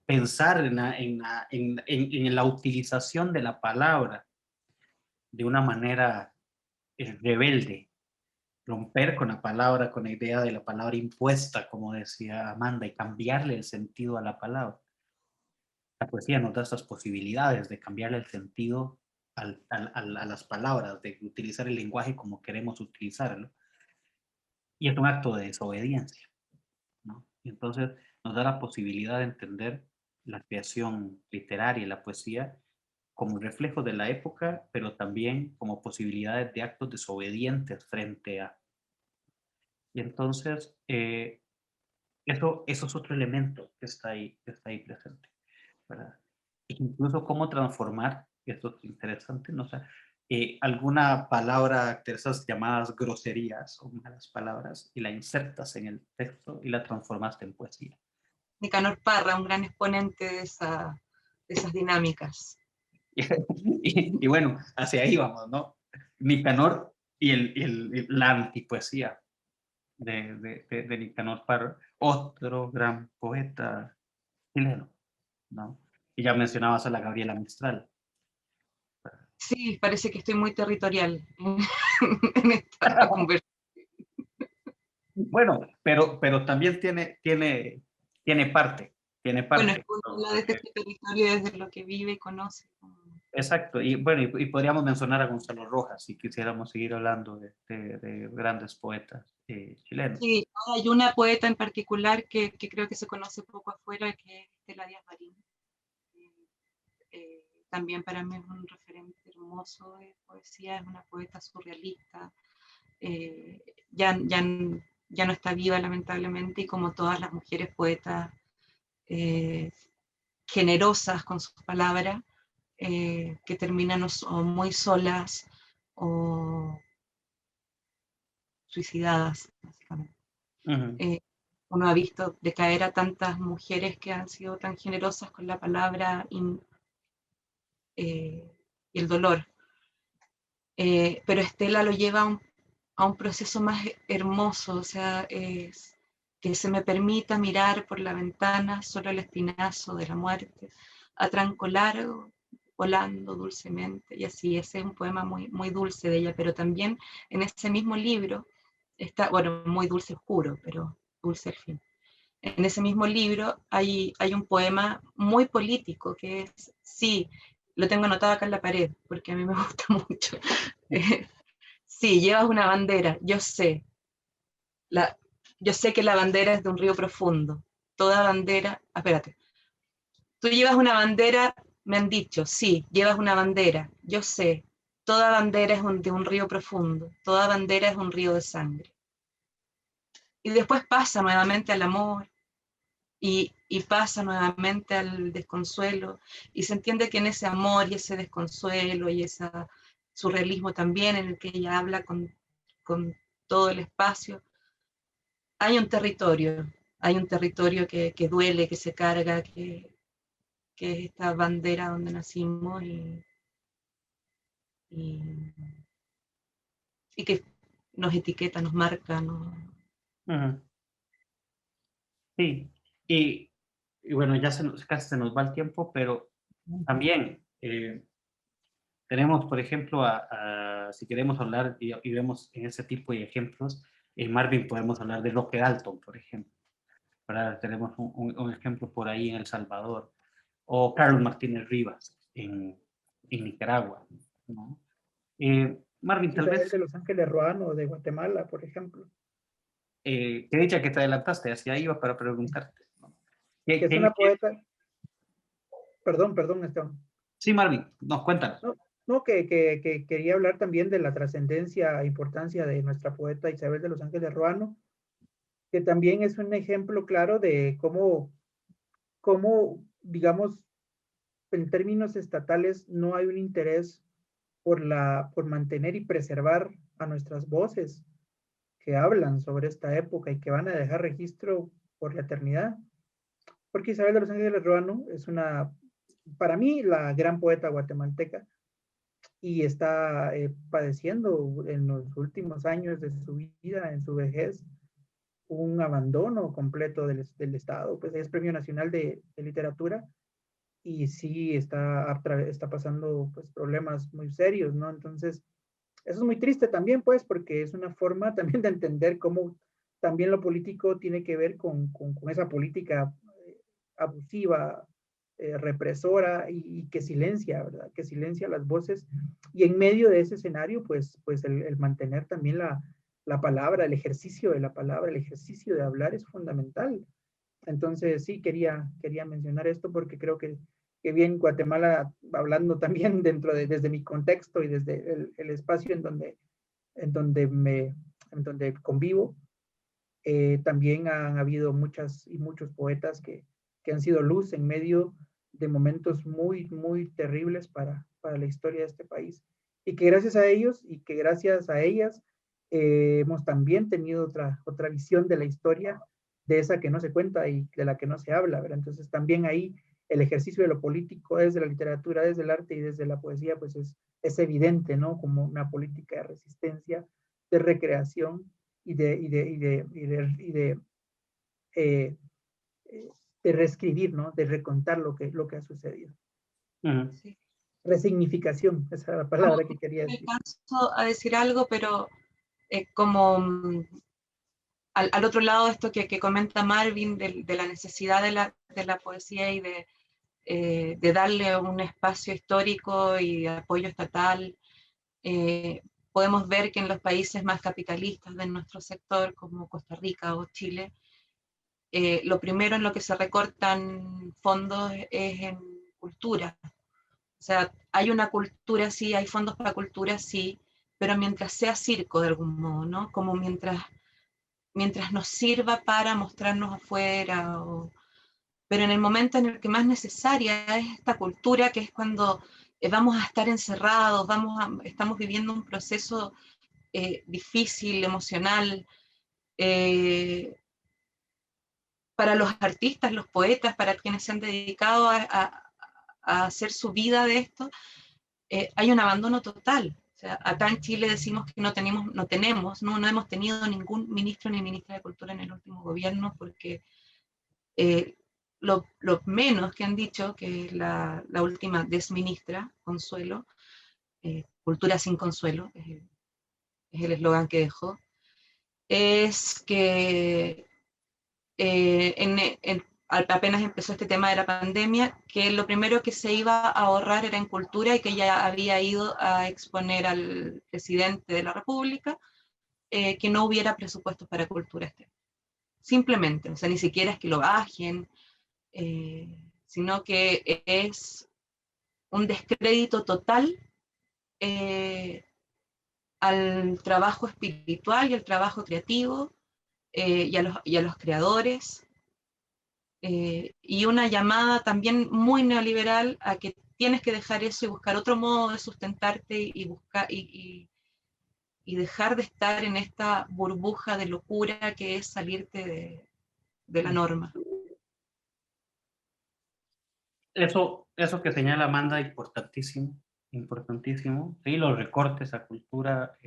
pensar en la utilización de la palabra de una manera rebelde, romper con la palabra, con la idea de la palabra impuesta, como decía Amanda, y cambiarle el sentido a la palabra. La poesía nos da estas posibilidades de cambiarle el sentido a las palabras, de utilizar el lenguaje como queremos utilizarlo. Y es un acto de desobediencia, ¿no? Y entonces nos da la posibilidad de entender la creación literaria y la poesía como reflejo de la época, pero también como posibilidades de actos desobedientes frente a. Y entonces, eso es otro elemento que está ahí presente, ¿verdad? Incluso cómo transformar, esto es interesante, ¿no? O sea, alguna palabra de esas llamadas groserías o malas palabras y la insertas en el texto y la transformaste en poesía. Nicanor Parra, un gran exponente de esas dinámicas. Y bueno, hacia ahí vamos, ¿no? Nicanor y la antipoesía de Nicanor Parra, otro gran poeta chileno, ¿no? Y ya mencionabas a la Gabriela Mistral. Sí, parece que estoy muy territorial en esta conversación. Bueno, pero también tiene parte, tiene Bueno, es parte. que uno habla desde este territorio, desde lo que vive y conoce. Exacto, y bueno, y podríamos mencionar a Gonzalo Rojas si quisiéramos seguir hablando de grandes poetas chilenos. Sí, hay una poeta en particular que creo que se conoce poco afuera, que es Estela Díaz Marín, también para mí es un referente hermoso de poesía, es una poeta surrealista, ya no está viva lamentablemente, y como todas las mujeres poetas generosas con sus palabras, que terminan o muy solas o suicidadas, básicamente. Uno ha visto decaer a tantas mujeres que han sido tan generosas con la palabra y el dolor. Pero Estela lo lleva a un proceso más hermoso, o sea, es que se me permita mirar por la ventana solo el espinazo de la muerte, a tranco largo, volando dulcemente, y así. Ese es un poema muy, muy dulce de ella, pero también en ese mismo libro está, bueno, muy dulce oscuro, pero dulce al fin. En ese mismo libro hay un poema muy político que es, sí, lo tengo anotado acá en la pared, porque a mí me gusta mucho. Sí, llevas una bandera, yo sé. Yo sé que la bandera es de un río profundo. Toda bandera, espérate. Tú llevas una bandera, me han dicho, sí, llevas una bandera, yo sé. Toda bandera es de un río profundo. Toda bandera es un río de sangre. Y después pasa nuevamente al amor, y pasa nuevamente al desconsuelo, y se entiende que en ese amor y ese desconsuelo y ese surrealismo también, en el que ella habla con todo el espacio, hay un territorio que duele, que se carga, que es esta bandera donde nacimos y, y que nos etiqueta, nos marca, Sí, y bueno, ya casi se nos va el tiempo, pero también tenemos, por ejemplo, si queremos hablar y vemos en ese tipo de ejemplos, en Marvin podemos hablar de Roque Dalton, por ejemplo. Tenemos un ejemplo por ahí en El Salvador, o Carlos Martínez Rivas en Nicaragua, ¿no? Marvin, tal Isabel vez, de Los Ángeles Ruano de Guatemala, por ejemplo, qué dicha que te adelantaste, hacia ahí iba para preguntarte, ¿no? que es una poeta, perdón, Esteban. Sí, Marvin, nos cuéntanos. No, que quería hablar también de la trascendencia e importancia de nuestra poeta Isabel de Los Ángeles Ruano, que también es un ejemplo claro de cómo, digamos, en términos estatales no hay un interés por mantener y preservar a nuestras voces que hablan sobre esta época y que van a dejar registro por la eternidad. Porque Isabel de Los Ángeles Ruano es para mí, la gran poeta guatemalteca, y está padeciendo en los últimos años de su vida, en su vejez, un abandono completo del Estado. Pues es Premio Nacional de Literatura y sí está pasando pues, problemas muy serios, ¿no? Entonces, eso es muy triste también, pues, porque es una forma también de entender cómo también lo político tiene que ver con esa política abusiva, represora y que silencia, ¿verdad? Que silencia las voces. Y en medio de ese escenario, pues el mantener también la palabra, el ejercicio de la palabra, el ejercicio de hablar es fundamental. Entonces, sí, quería mencionar esto porque creo que bien Guatemala, hablando también desde mi contexto y desde el espacio en donde convivo, también han habido muchas y muchos poetas que han sido luz en medio de momentos muy, muy terribles para la historia de este país. Y que gracias a ellos y que gracias a ellas hemos también tenido otra visión de la historia, de esa que no se cuenta y de la que no se habla, ¿verdad? Entonces también ahí el ejercicio de lo político desde la literatura, desde el arte y desde la poesía, pues es evidente, ¿no? Como una política de resistencia, de recreación y de reescribir, ¿no? De recontar lo que ha sucedido. Sí. Resignificación, esa era la palabra que quería decir. Me alcanzo a decir algo, pero como al otro lado, esto que comenta Marvin, de la necesidad de la poesía y de darle un espacio histórico y de apoyo estatal, podemos ver que en los países más capitalistas de nuestro sector, como Costa Rica o Chile, lo primero en lo que se recortan fondos es en cultura. O sea, hay una cultura, sí, hay fondos para cultura, sí, pero mientras sea circo de algún modo, ¿no? Como mientras nos sirva para mostrarnos afuera, pero en el momento en el que más necesaria es esta cultura, que es cuando vamos a estar encerrados, estamos viviendo un proceso difícil, emocional, para los artistas, los poetas, para quienes se han dedicado a hacer su vida de esto, hay un abandono total. O sea, acá en Chile decimos que no hemos tenido ningún ministro ni ministra de Cultura en el último gobierno, porque lo menos que han dicho, que la última desministra, Consuelo, Cultura sin Consuelo, es el eslogan que dejó, es que apenas empezó este tema de la pandemia, que lo primero que se iba a ahorrar era en cultura, y que ya había ido a exponer al presidente de la República que no hubiera presupuestos para cultura este año. Simplemente, o sea, ni siquiera es que lo bajen, sino que es un descrédito total al trabajo espiritual y al trabajo creativo y a los creadores, y una llamada también muy neoliberal a que tienes que dejar eso y buscar otro modo de sustentarte y dejar de estar en esta burbuja de locura que es salirte de la norma. Eso que señala Amanda, importantísimo, importantísimo. Sí, los recortes a cultura,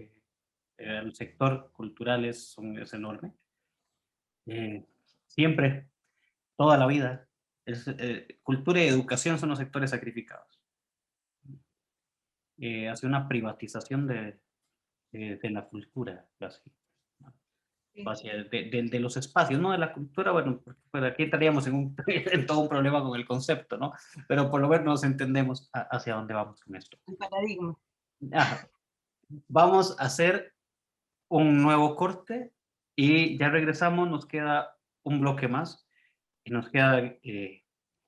el sector cultural es enorme. Siempre, toda la vida, cultura y educación son los sectores sacrificados. Hace una privatización de la cultura, casi. Hacia, de los espacios, no de la cultura, bueno, porque pues aquí estaríamos en todo un problema con el concepto, ¿no? Pero por lo menos entendemos hacia dónde vamos con esto. El paradigma. Ajá. Vamos a hacer un nuevo corte y ya regresamos, nos queda un bloque más y nos quedan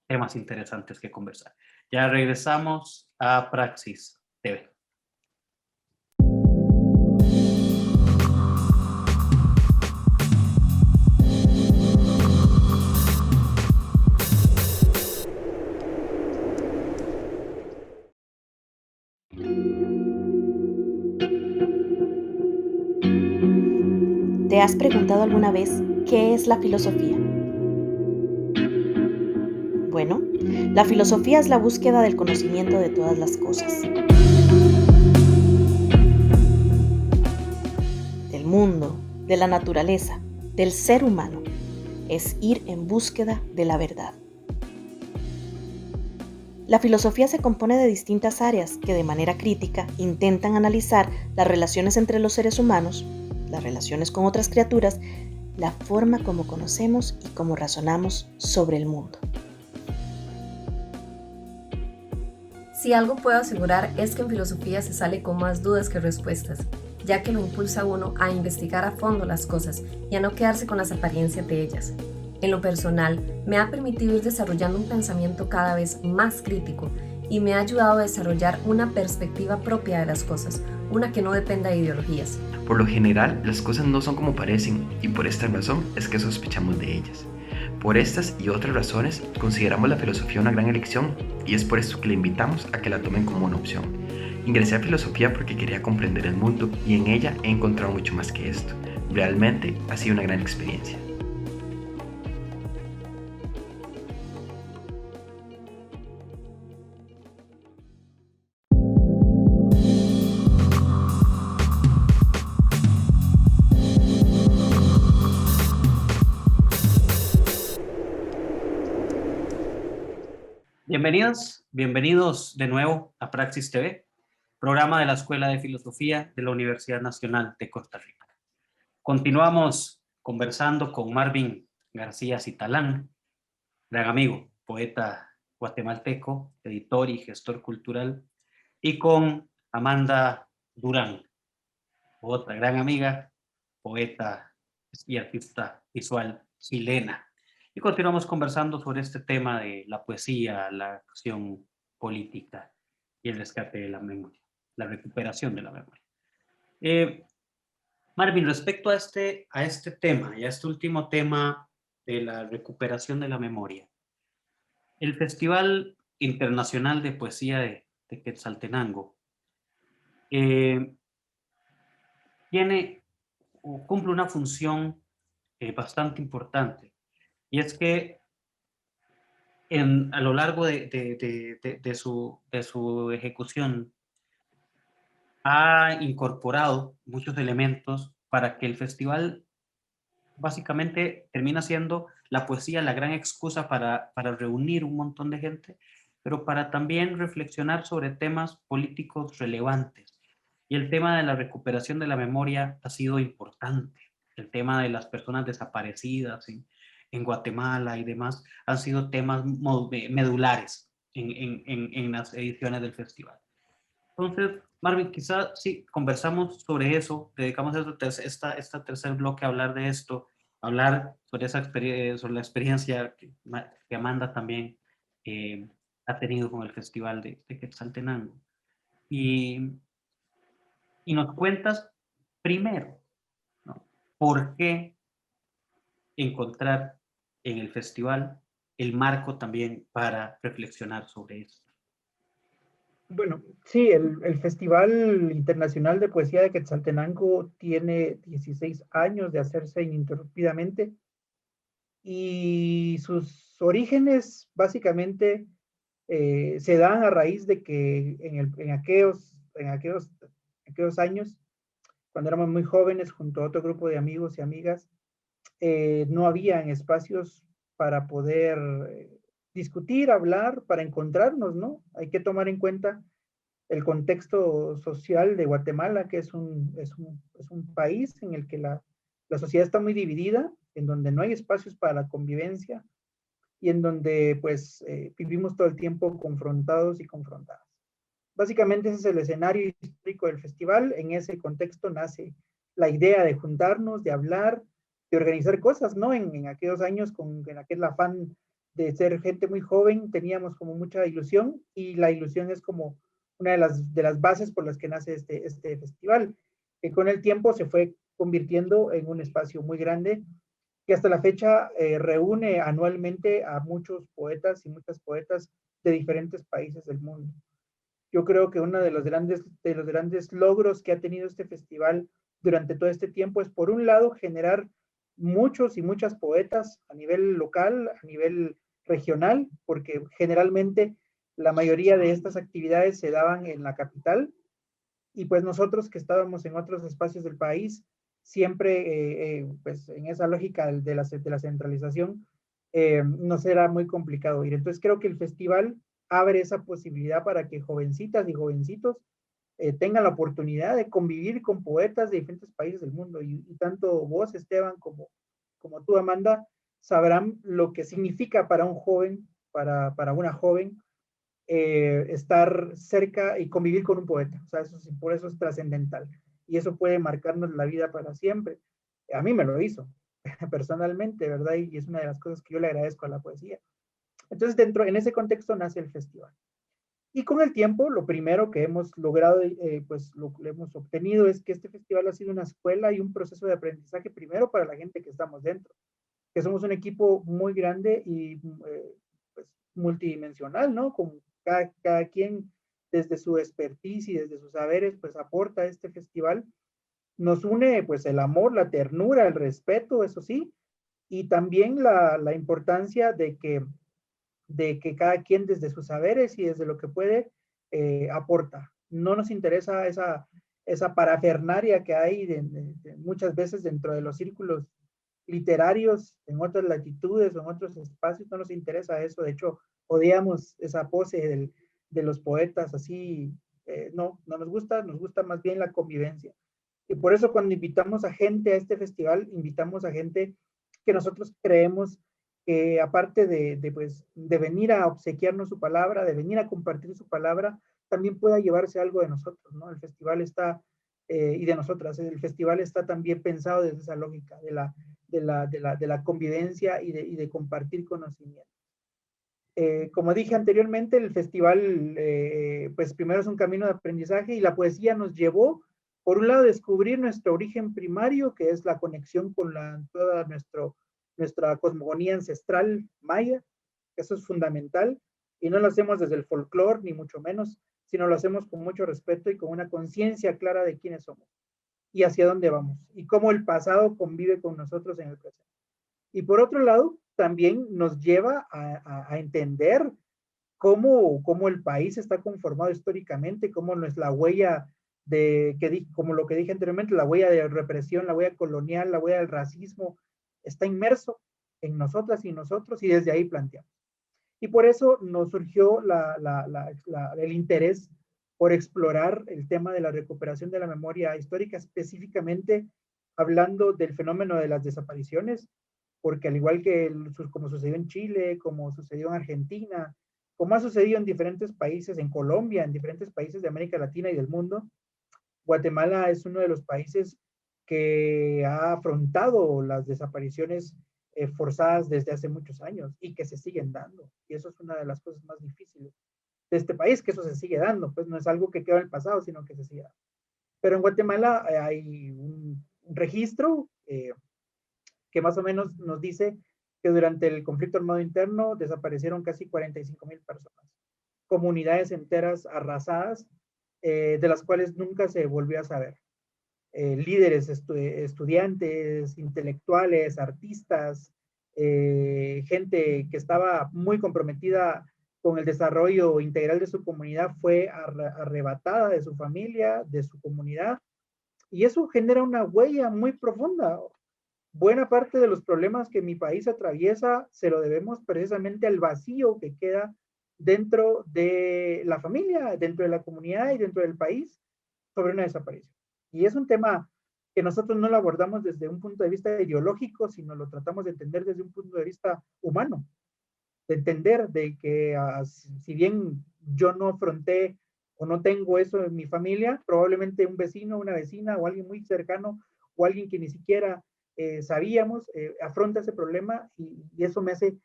temas interesantes que conversar. Ya regresamos a Praxis TV. ¿Te has preguntado alguna vez qué es la filosofía? Bueno, la filosofía es la búsqueda del conocimiento de todas las cosas. Del mundo, de la naturaleza, del ser humano. Es ir en búsqueda de la verdad. La filosofía se compone de distintas áreas que de manera crítica intentan analizar las relaciones entre los seres humanos, las relaciones con otras criaturas, la forma como conocemos y cómo razonamos sobre el mundo. Si algo puedo asegurar es que en filosofía se sale con más dudas que respuestas, ya que lo impulsa a uno a investigar a fondo las cosas y a no quedarse con las apariencias de ellas. En lo personal, me ha permitido ir desarrollando un pensamiento cada vez más crítico y me ha ayudado a desarrollar una perspectiva propia de las cosas, una que no dependa de ideologías. Por lo general, las cosas no son como parecen y por esta razón es que sospechamos de ellas. Por estas y otras razones, consideramos la filosofía una gran elección y es por eso que le invitamos a que la tomen como una opción. Ingresé a filosofía porque quería comprender el mundo y en ella he encontrado mucho más que esto. Realmente ha sido una gran experiencia. Bienvenidos de nuevo a Praxis TV, programa de la Escuela de Filosofía de la Universidad Nacional de Costa Rica. Continuamos conversando con Marvin García Citalán, gran amigo, poeta guatemalteco, editor y gestor cultural, y con Amanda Durán, otra gran amiga, poeta y artista visual chilena. Y continuamos conversando sobre este tema de la poesía, la acción política y el rescate de la memoria, la recuperación de la memoria. Marvin, respecto a este tema y a este último tema de la recuperación de la memoria, el Festival Internacional de Poesía de Quetzaltenango tiene o cumple una función bastante importante, y es que a lo largo de su ejecución ha incorporado muchos elementos para que el festival básicamente termina siendo la poesía la gran excusa para reunir un montón de gente, pero para también reflexionar sobre temas políticos relevantes. Y el tema de la recuperación de la memoria ha sido importante. El tema de las personas desaparecidas en Guatemala y demás han sido temas medulares en las ediciones del festival. Entonces, Marvin, quizás sí conversamos sobre eso, dedicamos esta tercer bloque a hablar de esto, hablar sobre sobre la experiencia que Amanda también ha tenido con el Festival de Quetzaltenango. Y nos cuentas primero, ¿no?, por qué encontrar en el festival el marco también para reflexionar sobre esto. Bueno, sí, el Festival Internacional de Poesía de Quetzaltenango tiene 16 años de hacerse ininterrumpidamente, y sus orígenes básicamente se dan a raíz de que en aquellos años, cuando éramos muy jóvenes, junto a otro grupo de amigos y amigas, no habían espacios para poder discutir, hablar, para encontrarnos, ¿no? Hay que tomar en cuenta el contexto social de Guatemala, que es un país en el que la sociedad está muy dividida, en donde no hay espacios para la convivencia y en donde pues vivimos todo el tiempo confrontados y confrontadas. Básicamente ese es el escenario histórico del festival. En ese contexto nace la idea de juntarnos, de hablar, de organizar cosas, ¿no? En aquellos años, en aquel afán de ser gente muy joven, teníamos como mucha ilusión, y la ilusión es como una de las bases por las que nace este festival, que con el tiempo se fue convirtiendo en un espacio muy grande, que hasta la fecha reúne anualmente a muchos poetas y muchas poetas de diferentes países del mundo. Yo creo que uno de los grandes logros que ha tenido este festival durante todo este tiempo es, por un lado, generar muchos y muchas poetas a nivel local, a nivel regional, porque generalmente la mayoría de estas actividades se daban en la capital, y pues nosotros que estábamos en otros espacios del país, siempre pues en esa lógica de la centralización, nos era muy complicado ir. Entonces creo que el festival abre esa posibilidad para que jovencitas y jovencitos tengan la oportunidad de convivir con poetas de diferentes países del mundo, y tanto vos, Esteban, como tú, Amanda, sabrán lo que significa para un joven, para una joven, estar cerca y convivir con un poeta. O sea, por eso es trascendental, y eso puede marcarnos la vida para siempre. A mí me lo hizo personalmente, ¿verdad? Y es una de las cosas que yo le agradezco a la poesía. Entonces, en ese contexto nace el festival. Y con el tiempo, lo primero que hemos logrado, pues lo que hemos obtenido, es que este festival ha sido una escuela y un proceso de aprendizaje, primero para la gente que estamos dentro, que somos un equipo muy grande y pues multidimensional, ¿no? Con cada quien desde su expertise y desde sus saberes, pues aporta a este festival. Nos une pues el amor, la ternura, el respeto, eso sí, y también la importancia de que cada quien desde sus saberes y desde lo que puede aporta. No nos interesa esa parafernaria que hay muchas veces dentro de los círculos literarios en otras latitudes o en otros espacios. No nos interesa eso. De hecho, odiamos esa pose de los poetas así. No nos gusta más bien la convivencia. Y por eso, cuando invitamos a gente a este festival, invitamos a gente que nosotros creemos que, aparte de venir a obsequiarnos su palabra, de venir a compartir su palabra, también pueda llevarse algo de nosotros, ¿no? El festival está, y de nosotras, el festival está también pensado desde esa lógica de la convivencia y de compartir conocimiento. Como dije anteriormente, el festival, pues primero es un camino de aprendizaje y la poesía nos llevó, por un lado, a descubrir nuestro origen primario, que es la conexión con toda nuestra cosmogonía ancestral maya. Eso es fundamental, y no lo hacemos desde el folclore, ni mucho menos, sino lo hacemos con mucho respeto y con una conciencia clara de quiénes somos y hacia dónde vamos, y cómo el pasado convive con nosotros en el presente. Y por otro lado, también nos lleva a entender cómo el país está conformado históricamente, cómo no es la huella como lo que dije anteriormente, la huella de represión, la huella colonial, la huella del racismo, está inmerso en nosotras y nosotros, y desde ahí planteamos. Y por eso nos surgió el interés por explorar el tema de la recuperación de la memoria histórica, específicamente hablando del fenómeno de las desapariciones, porque al igual que como sucedió en Chile, como sucedió en Argentina, como ha sucedido en diferentes países, en Colombia, en diferentes países de América Latina y del mundo, Guatemala es uno de los países que ha afrontado las desapariciones forzadas desde hace muchos años y que se siguen dando. Y eso es una de las cosas más difíciles de este país, que eso se sigue dando, pues no es algo que quedó en el pasado, sino que se sigue dando. Pero en Guatemala hay un registro que más o menos nos dice que durante el conflicto armado interno desaparecieron casi 45,000 personas, comunidades enteras arrasadas, de las cuales nunca se volvió a saber. Líderes, estudiantes, intelectuales, artistas, gente que estaba muy comprometida con el desarrollo integral de su comunidad fue arrebatada de su familia, de su comunidad, y eso genera una huella muy profunda. Buena parte de los problemas que mi país atraviesa se lo debemos precisamente al vacío que queda dentro de la familia, dentro de la comunidad y dentro del país sobre una desaparición. Y es un tema que nosotros no lo abordamos desde un punto de vista ideológico, sino lo tratamos de entender desde un punto de vista humano, de entender de que si bien yo no afronté o no tengo eso en mi familia, probablemente un vecino, una vecina o alguien muy cercano o alguien que ni siquiera sabíamos, afronta ese problema y eso me hace,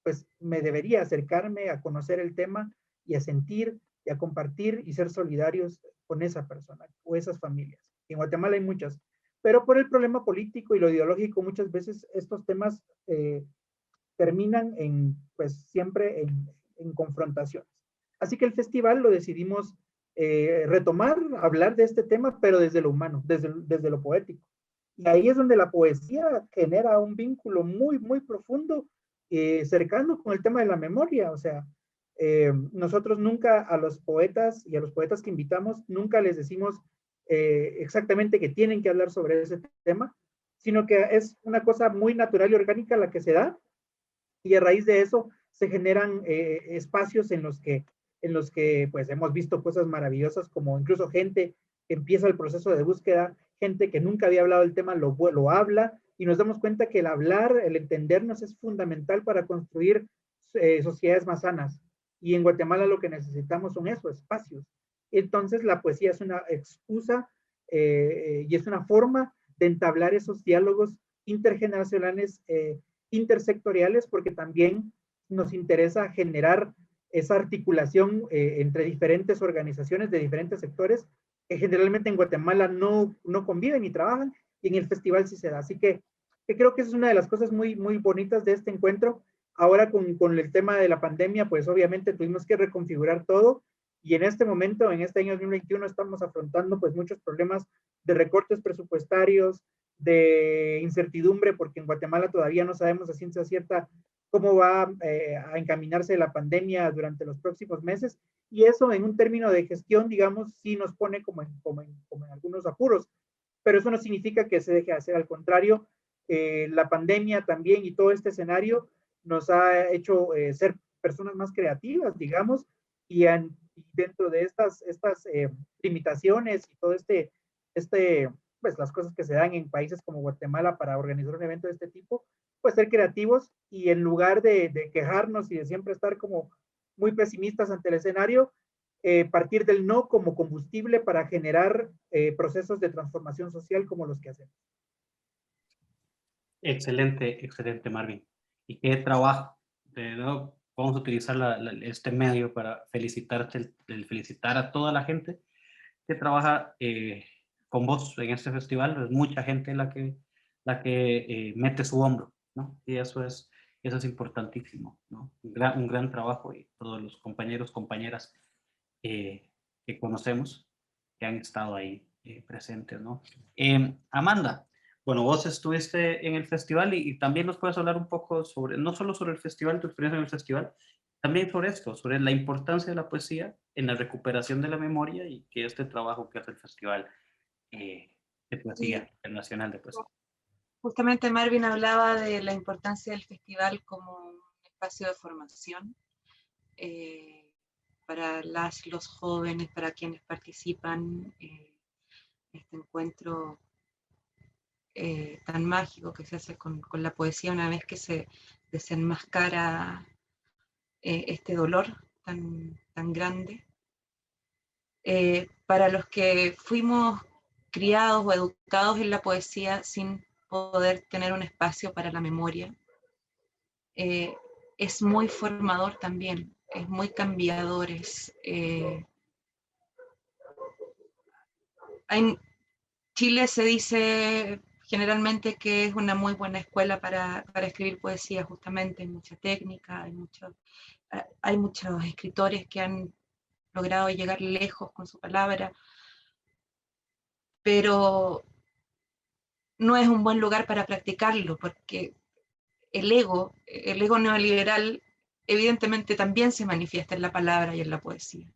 pues me debería acercarme a conocer el tema y a sentir y a compartir y ser solidarios con esa persona o esas familias. En Guatemala hay muchas, pero por el problema político y lo ideológico muchas veces estos temas terminan pues siempre en confrontaciones. Así que el festival lo decidimos retomar, hablar de este tema, pero desde lo humano, desde lo poético. Y ahí es donde la poesía genera un vínculo muy, muy profundo, cercano con el tema de la memoria. O sea, nosotros nunca a los poetas y a los poetas que invitamos, nunca les decimos exactamente que tienen que hablar sobre ese tema, sino que es una cosa muy natural y orgánica la que se da, y a raíz de eso se generan espacios en los que pues hemos visto cosas maravillosas, como incluso gente que empieza el proceso de búsqueda, gente que nunca había hablado del tema lo habla, y nos damos cuenta que el hablar, el entendernos es fundamental para construir sociedades más sanas. Y en Guatemala lo que necesitamos son esos espacios. Entonces la poesía es una excusa y es una forma de entablar esos diálogos intergeneracionales, intersectoriales, porque también nos interesa generar esa articulación entre diferentes organizaciones de diferentes sectores que generalmente en Guatemala no conviven ni trabajan, y en el festival sí se da. Así que creo que es una de las cosas muy, muy bonitas de este encuentro. Ahora con el tema de la pandemia, pues obviamente tuvimos que reconfigurar todo, y en este momento, en este año 2021, estamos afrontando pues muchos problemas de recortes presupuestarios, de incertidumbre, porque en Guatemala todavía no sabemos a ciencia cierta cómo va a encaminarse la pandemia durante los próximos meses, y eso en un término de gestión, digamos, sí nos pone como en algunos apuros, pero eso no significa que se deje de hacer, al contrario, la pandemia también y todo este escenario nos ha hecho ser personas más creativas, digamos, y dentro de estas limitaciones y todo pues las cosas que se dan en países como Guatemala para organizar un evento de este tipo, pues ser creativos, y en lugar de quejarnos y de siempre estar como muy pesimistas ante el escenario, partir del no como combustible para generar procesos de transformación social como los que hacemos. Excelente, excelente, Marvin. Y qué trabajo ¿no? Vamos a utilizar este medio para felicitarte, felicitar a toda la gente que trabaja con vos en este festival. Es mucha gente la que mete su hombro, ¿no? Y eso es importantísimo, ¿no? Un gran trabajo, y todos los compañeros, compañeras que conocemos, que han estado ahí presentes, ¿no? Amanda, bueno, vos estuviste en el festival y también nos puedes hablar un poco sobre, no solo sobre el festival, tu experiencia en el festival, también sobre esto, sobre la importancia de la poesía en la recuperación de la memoria, y que este trabajo que hace el Festival de Poesía Internacional de Poesía. Justamente Marvin hablaba de la importancia del festival como un espacio de formación para los jóvenes, para quienes participan en este encuentro tan mágico que se hace con la poesía una vez que se desenmascara este dolor tan grande. Para los que fuimos criados o educados en la poesía sin poder tener un espacio para la memoria, es muy formador también, es muy cambiador. En Chile se dice generalmente que es una muy buena escuela para escribir poesía, justamente. Hay mucha técnica, hay muchos escritores que han logrado llegar lejos con su palabra, pero no es un buen lugar para practicarlo, porque el ego neoliberal evidentemente también se manifiesta en la palabra y en la poesía.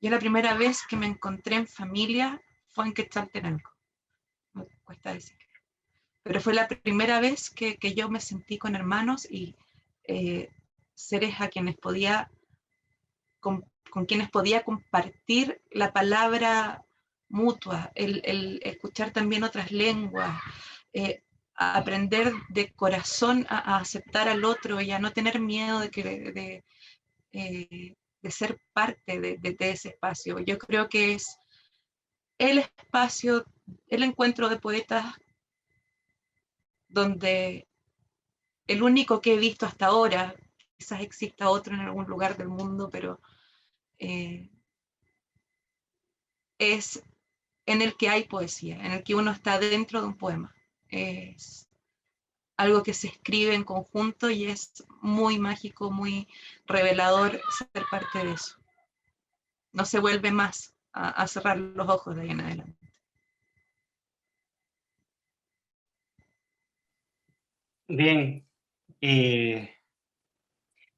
Yo la primera vez que me encontré en familia fue en Quetzaltenango, me cuesta decir, pero fue la primera vez que yo me sentí con hermanos y seres a quienes con quienes podía compartir la palabra mutua, el escuchar también otras lenguas, a aprender de corazón a aceptar al otro y a no tener miedo de ser parte de ese espacio. Yo creo que es el espacio, el encuentro de poetas donde el único que he visto hasta ahora, quizás exista otro en algún lugar del mundo, pero es en el que hay poesía, en el que uno está dentro de un poema. Es algo que se escribe en conjunto y es muy mágico, muy revelador ser parte de eso. No se vuelve más a cerrar los ojos de ahí en adelante. Bien,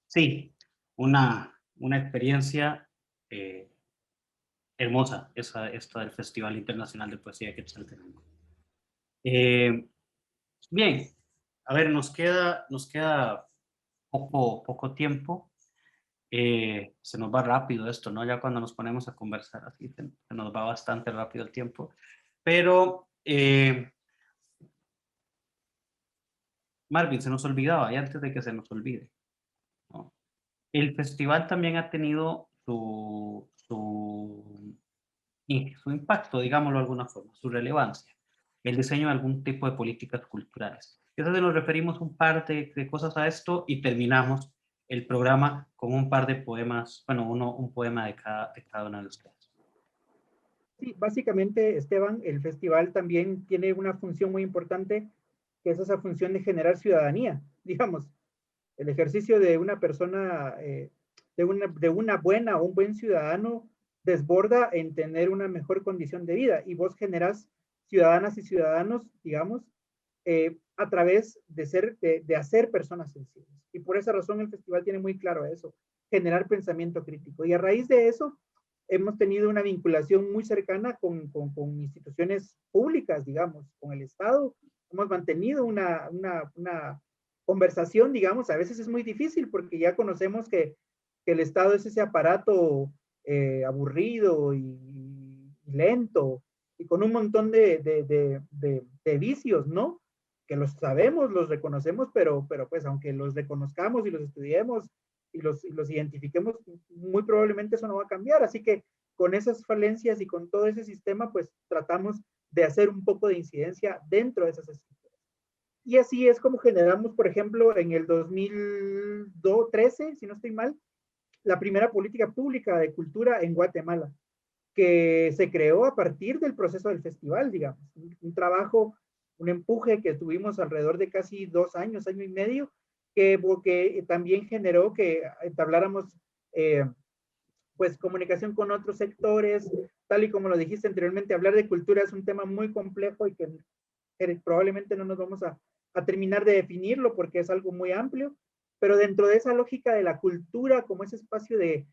sí, una experiencia hermosa, esta del Festival Internacional de Poesía de Quetzaltenango. Bien, a ver, nos queda poco tiempo. Se nos va rápido esto, ¿no? Ya cuando nos ponemos a conversar así, se nos va bastante rápido el tiempo. Pero, Marvin, se nos olvidaba, y antes de que se nos olvide, ¿no? El festival también ha tenido su impacto, digámoslo de alguna forma, su relevancia, el diseño de algún tipo de políticas culturales. Entonces nos referimos un par de cosas a esto y terminamos el programa con un par de poemas, bueno, un poema de cada uno de ustedes. Sí, básicamente, Esteban, el festival también tiene una función muy importante, que es esa función de generar ciudadanía, digamos, el ejercicio de una persona, de una buena o un buen ciudadano, desborda en tener una mejor condición de vida, y vos generás ciudadanas y ciudadanos, digamos, a través de hacer personas sensibles. Y por esa razón el festival tiene muy claro eso, generar pensamiento crítico. Y a raíz de eso, hemos tenido una vinculación muy cercana con instituciones públicas, digamos, con el Estado. Hemos mantenido una conversación, digamos. A veces es muy difícil porque ya conocemos que el Estado es ese aparato aburrido y lento y con un montón de vicios, ¿no? Que los sabemos, los reconocemos, pero pues aunque los reconozcamos y los estudiemos y los identifiquemos, muy probablemente eso no va a cambiar. Así que con esas falencias y con todo ese sistema, pues tratamos de hacer un poco de incidencia dentro de esas estructuras. Y así es como generamos, por ejemplo, en el 2013, si no estoy mal, la primera política pública de cultura en Guatemala, que se creó a partir del proceso del festival, digamos. Un trabajo, un empuje que tuvimos alrededor de casi 2 años, año y medio, que también generó que entabláramos pues comunicación con otros sectores, tal y como lo dijiste anteriormente, hablar de cultura es un tema muy complejo y que probablemente no nos vamos a terminar de definirlo porque es algo muy amplio, pero dentro de esa lógica de la cultura como ese espacio de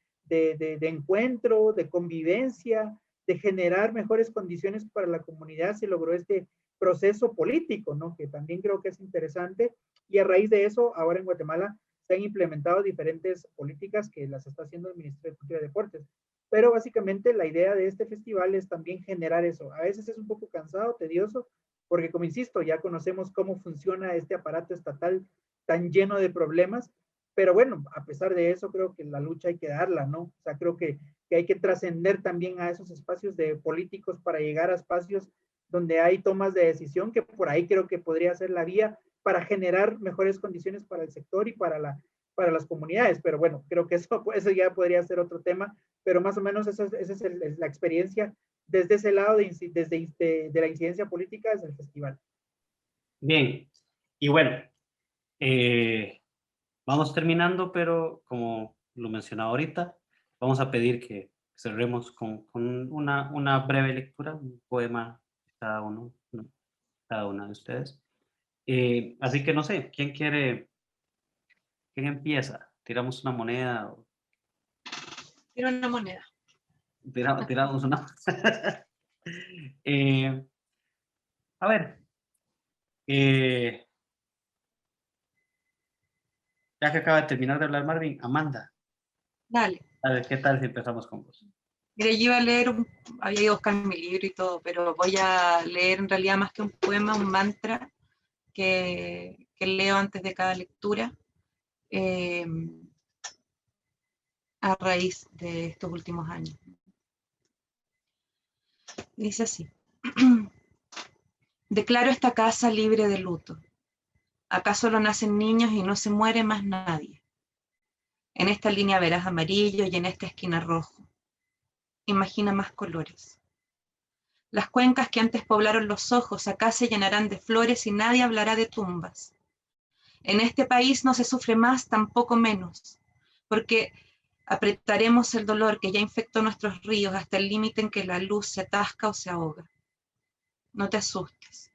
encuentro, de convivencia, de generar mejores condiciones para la comunidad, se logró este proceso político, ¿no? Que también creo que es interesante, y a raíz de eso, ahora en Guatemala se han implementado diferentes políticas que las está haciendo el Ministerio de Cultura y Deportes. Pero básicamente la idea de este festival es también generar eso. A veces es un poco cansado, tedioso, porque como insisto, ya conocemos cómo funciona este aparato estatal tan lleno de problemas, pero bueno, a pesar de eso, creo que la lucha hay que darla, ¿no? O sea, creo que hay que trascender también a esos espacios de políticos para llegar a espacios donde hay tomas de decisión, que por ahí creo que podría ser la vía para generar mejores condiciones para el sector y para las comunidades. Pero bueno, creo que eso ya podría ser otro tema, pero más o menos esa es la experiencia desde ese lado, de la incidencia política desde el festival. Bien, y bueno, vamos terminando, pero como lo mencionaba ahorita, vamos a pedir que cerremos con una breve lectura, un poema cada uno, ¿no? Cada una de ustedes. Así que no sé, ¿quién empieza? ¿Tiramos una moneda? Era una moneda. Tiramos una. A ver, ya que acaba de terminar de hablar Marvin, Amanda, Dale. a ver, ¿qué tal si empezamos con vos? Mira, yo iba a leer, había ido a buscar mi libro y todo, pero voy a leer en realidad más que un poema, un mantra que leo antes de cada lectura, a raíz de estos últimos años. Dice así: declaro esta casa libre de luto. Acá solo nacen niños y no se muere más nadie. En esta línea verás amarillo y en esta esquina rojo. Imagina más colores. Las cuencas que antes poblaron los ojos acá se llenarán de flores y nadie hablará de tumbas. En este país no se sufre más, tampoco menos, porque apretaremos el dolor que ya infectó nuestros ríos hasta el límite en que la luz se atasca o se ahoga. No te asustes.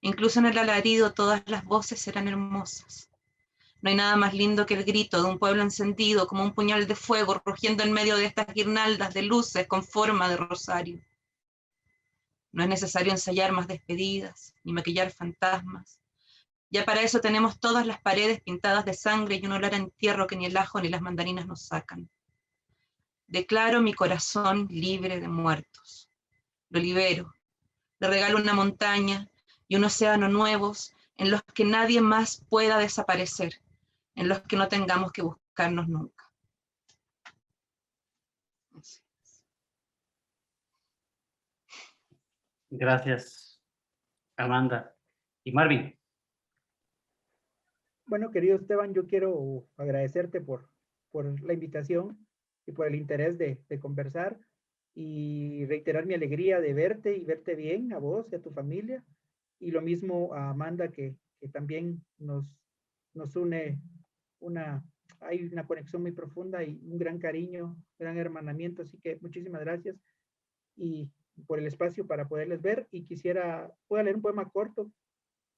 Incluso en el alarido todas las voces serán hermosas. No hay nada más lindo que el grito de un pueblo encendido como un puñal de fuego rugiendo en medio de estas guirnaldas de luces con forma de rosario. No es necesario ensayar más despedidas, ni maquillar fantasmas. Ya para eso tenemos todas las paredes pintadas de sangre y un olor a entierro que ni el ajo ni las mandarinas nos sacan. Declaro mi corazón libre de muertos. Lo libero. Le regalo una montaña y un océano nuevos en los que nadie más pueda desaparecer, en los que no tengamos que buscarnos nunca. Gracias, Amanda. Y Marvin. Bueno, querido Esteban, yo quiero agradecerte por la invitación y por el interés de conversar, y reiterar mi alegría de verte y verte bien a vos y a tu familia, y lo mismo a Amanda, que también nos une hay una conexión muy profunda y un gran cariño, gran hermanamiento, así que muchísimas gracias y por el espacio para poderles ver. Y voy a leer un poema corto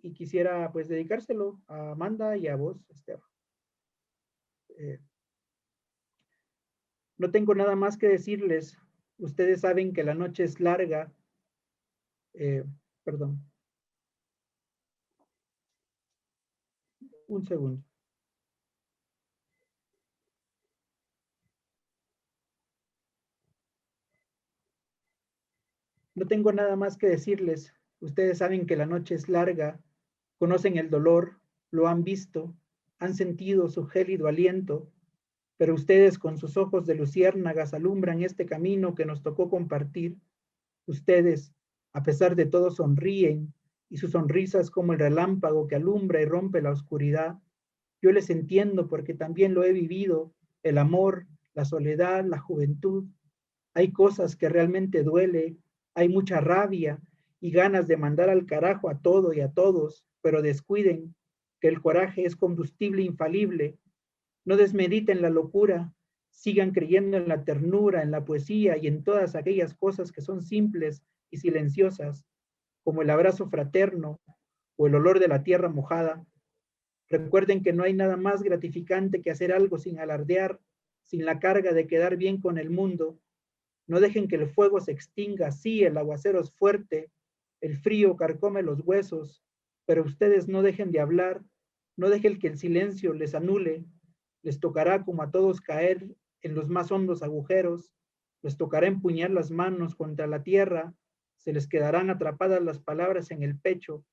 y quisiera pues dedicárselo a Amanda y a vos, Esteban. No tengo nada más que decirles. Ustedes saben que la noche es larga. Perdón. Un segundo. No tengo nada más que decirles. Ustedes saben que la noche es larga. Conocen el dolor, lo han visto, han sentido su gélido aliento, pero ustedes con sus ojos de luciérnagas alumbran este camino que nos tocó compartir. Ustedes, a pesar de todo, sonríen y su sonrisa es como el relámpago que alumbra y rompe la oscuridad. Yo les entiendo porque también lo he vivido, el amor, la soledad, la juventud. Hay cosas que realmente duele, hay mucha rabia y ganas de mandar al carajo a todo y a todos, pero descuiden que el coraje es combustible infalible. No desmediten la locura, sigan creyendo en la ternura, en la poesía y en todas aquellas cosas que son simples y silenciosas, como el abrazo fraterno o el olor de la tierra mojada. Recuerden que no hay nada más gratificante que hacer algo sin alardear, sin la carga de quedar bien con el mundo. No dejen que el fuego se extinga, sí, el aguacero es fuerte, el frío carcome los huesos, pero ustedes no dejen de hablar, no dejen que el silencio les anule, les tocará como a todos caer en los más hondos agujeros, les tocará empuñar las manos contra la tierra, se les quedarán atrapadas las palabras en el pecho,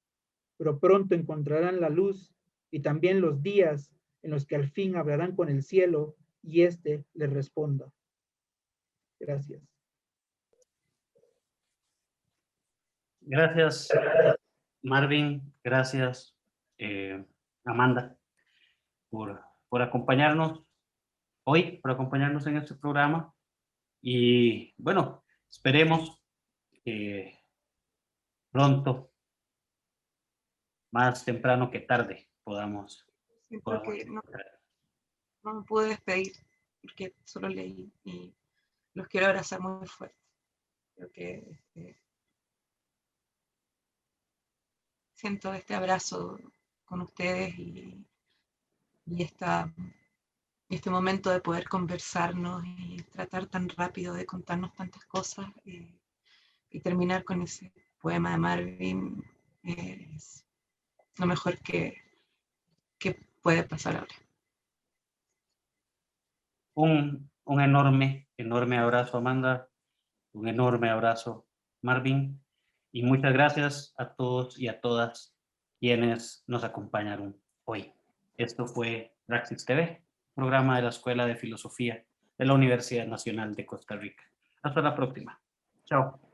pero pronto encontrarán la luz y también los días en los que al fin hablarán con el cielo y éste les responda. Gracias. Gracias, Marvin. Gracias, Amanda, por acompañarnos hoy, por acompañarnos en este programa. Y bueno, esperemos que Siento pronto, más temprano que tarde, podamos que no me pude despedir porque solo leí y los quiero abrazar muy fuerte. Creo que siento este abrazo con ustedes y este momento de poder conversarnos y tratar tan rápido de contarnos tantas cosas y terminar con ese poema de Marvin es lo mejor que puede pasar ahora. un enorme, enorme abrazo, Amanda, un enorme abrazo, Marvin, y muchas gracias a todos y a todas quienes nos acompañaron hoy. Esto fue Praxis TV, programa de la Escuela de Filosofía de la Universidad Nacional de Costa Rica. Hasta la próxima. Chao.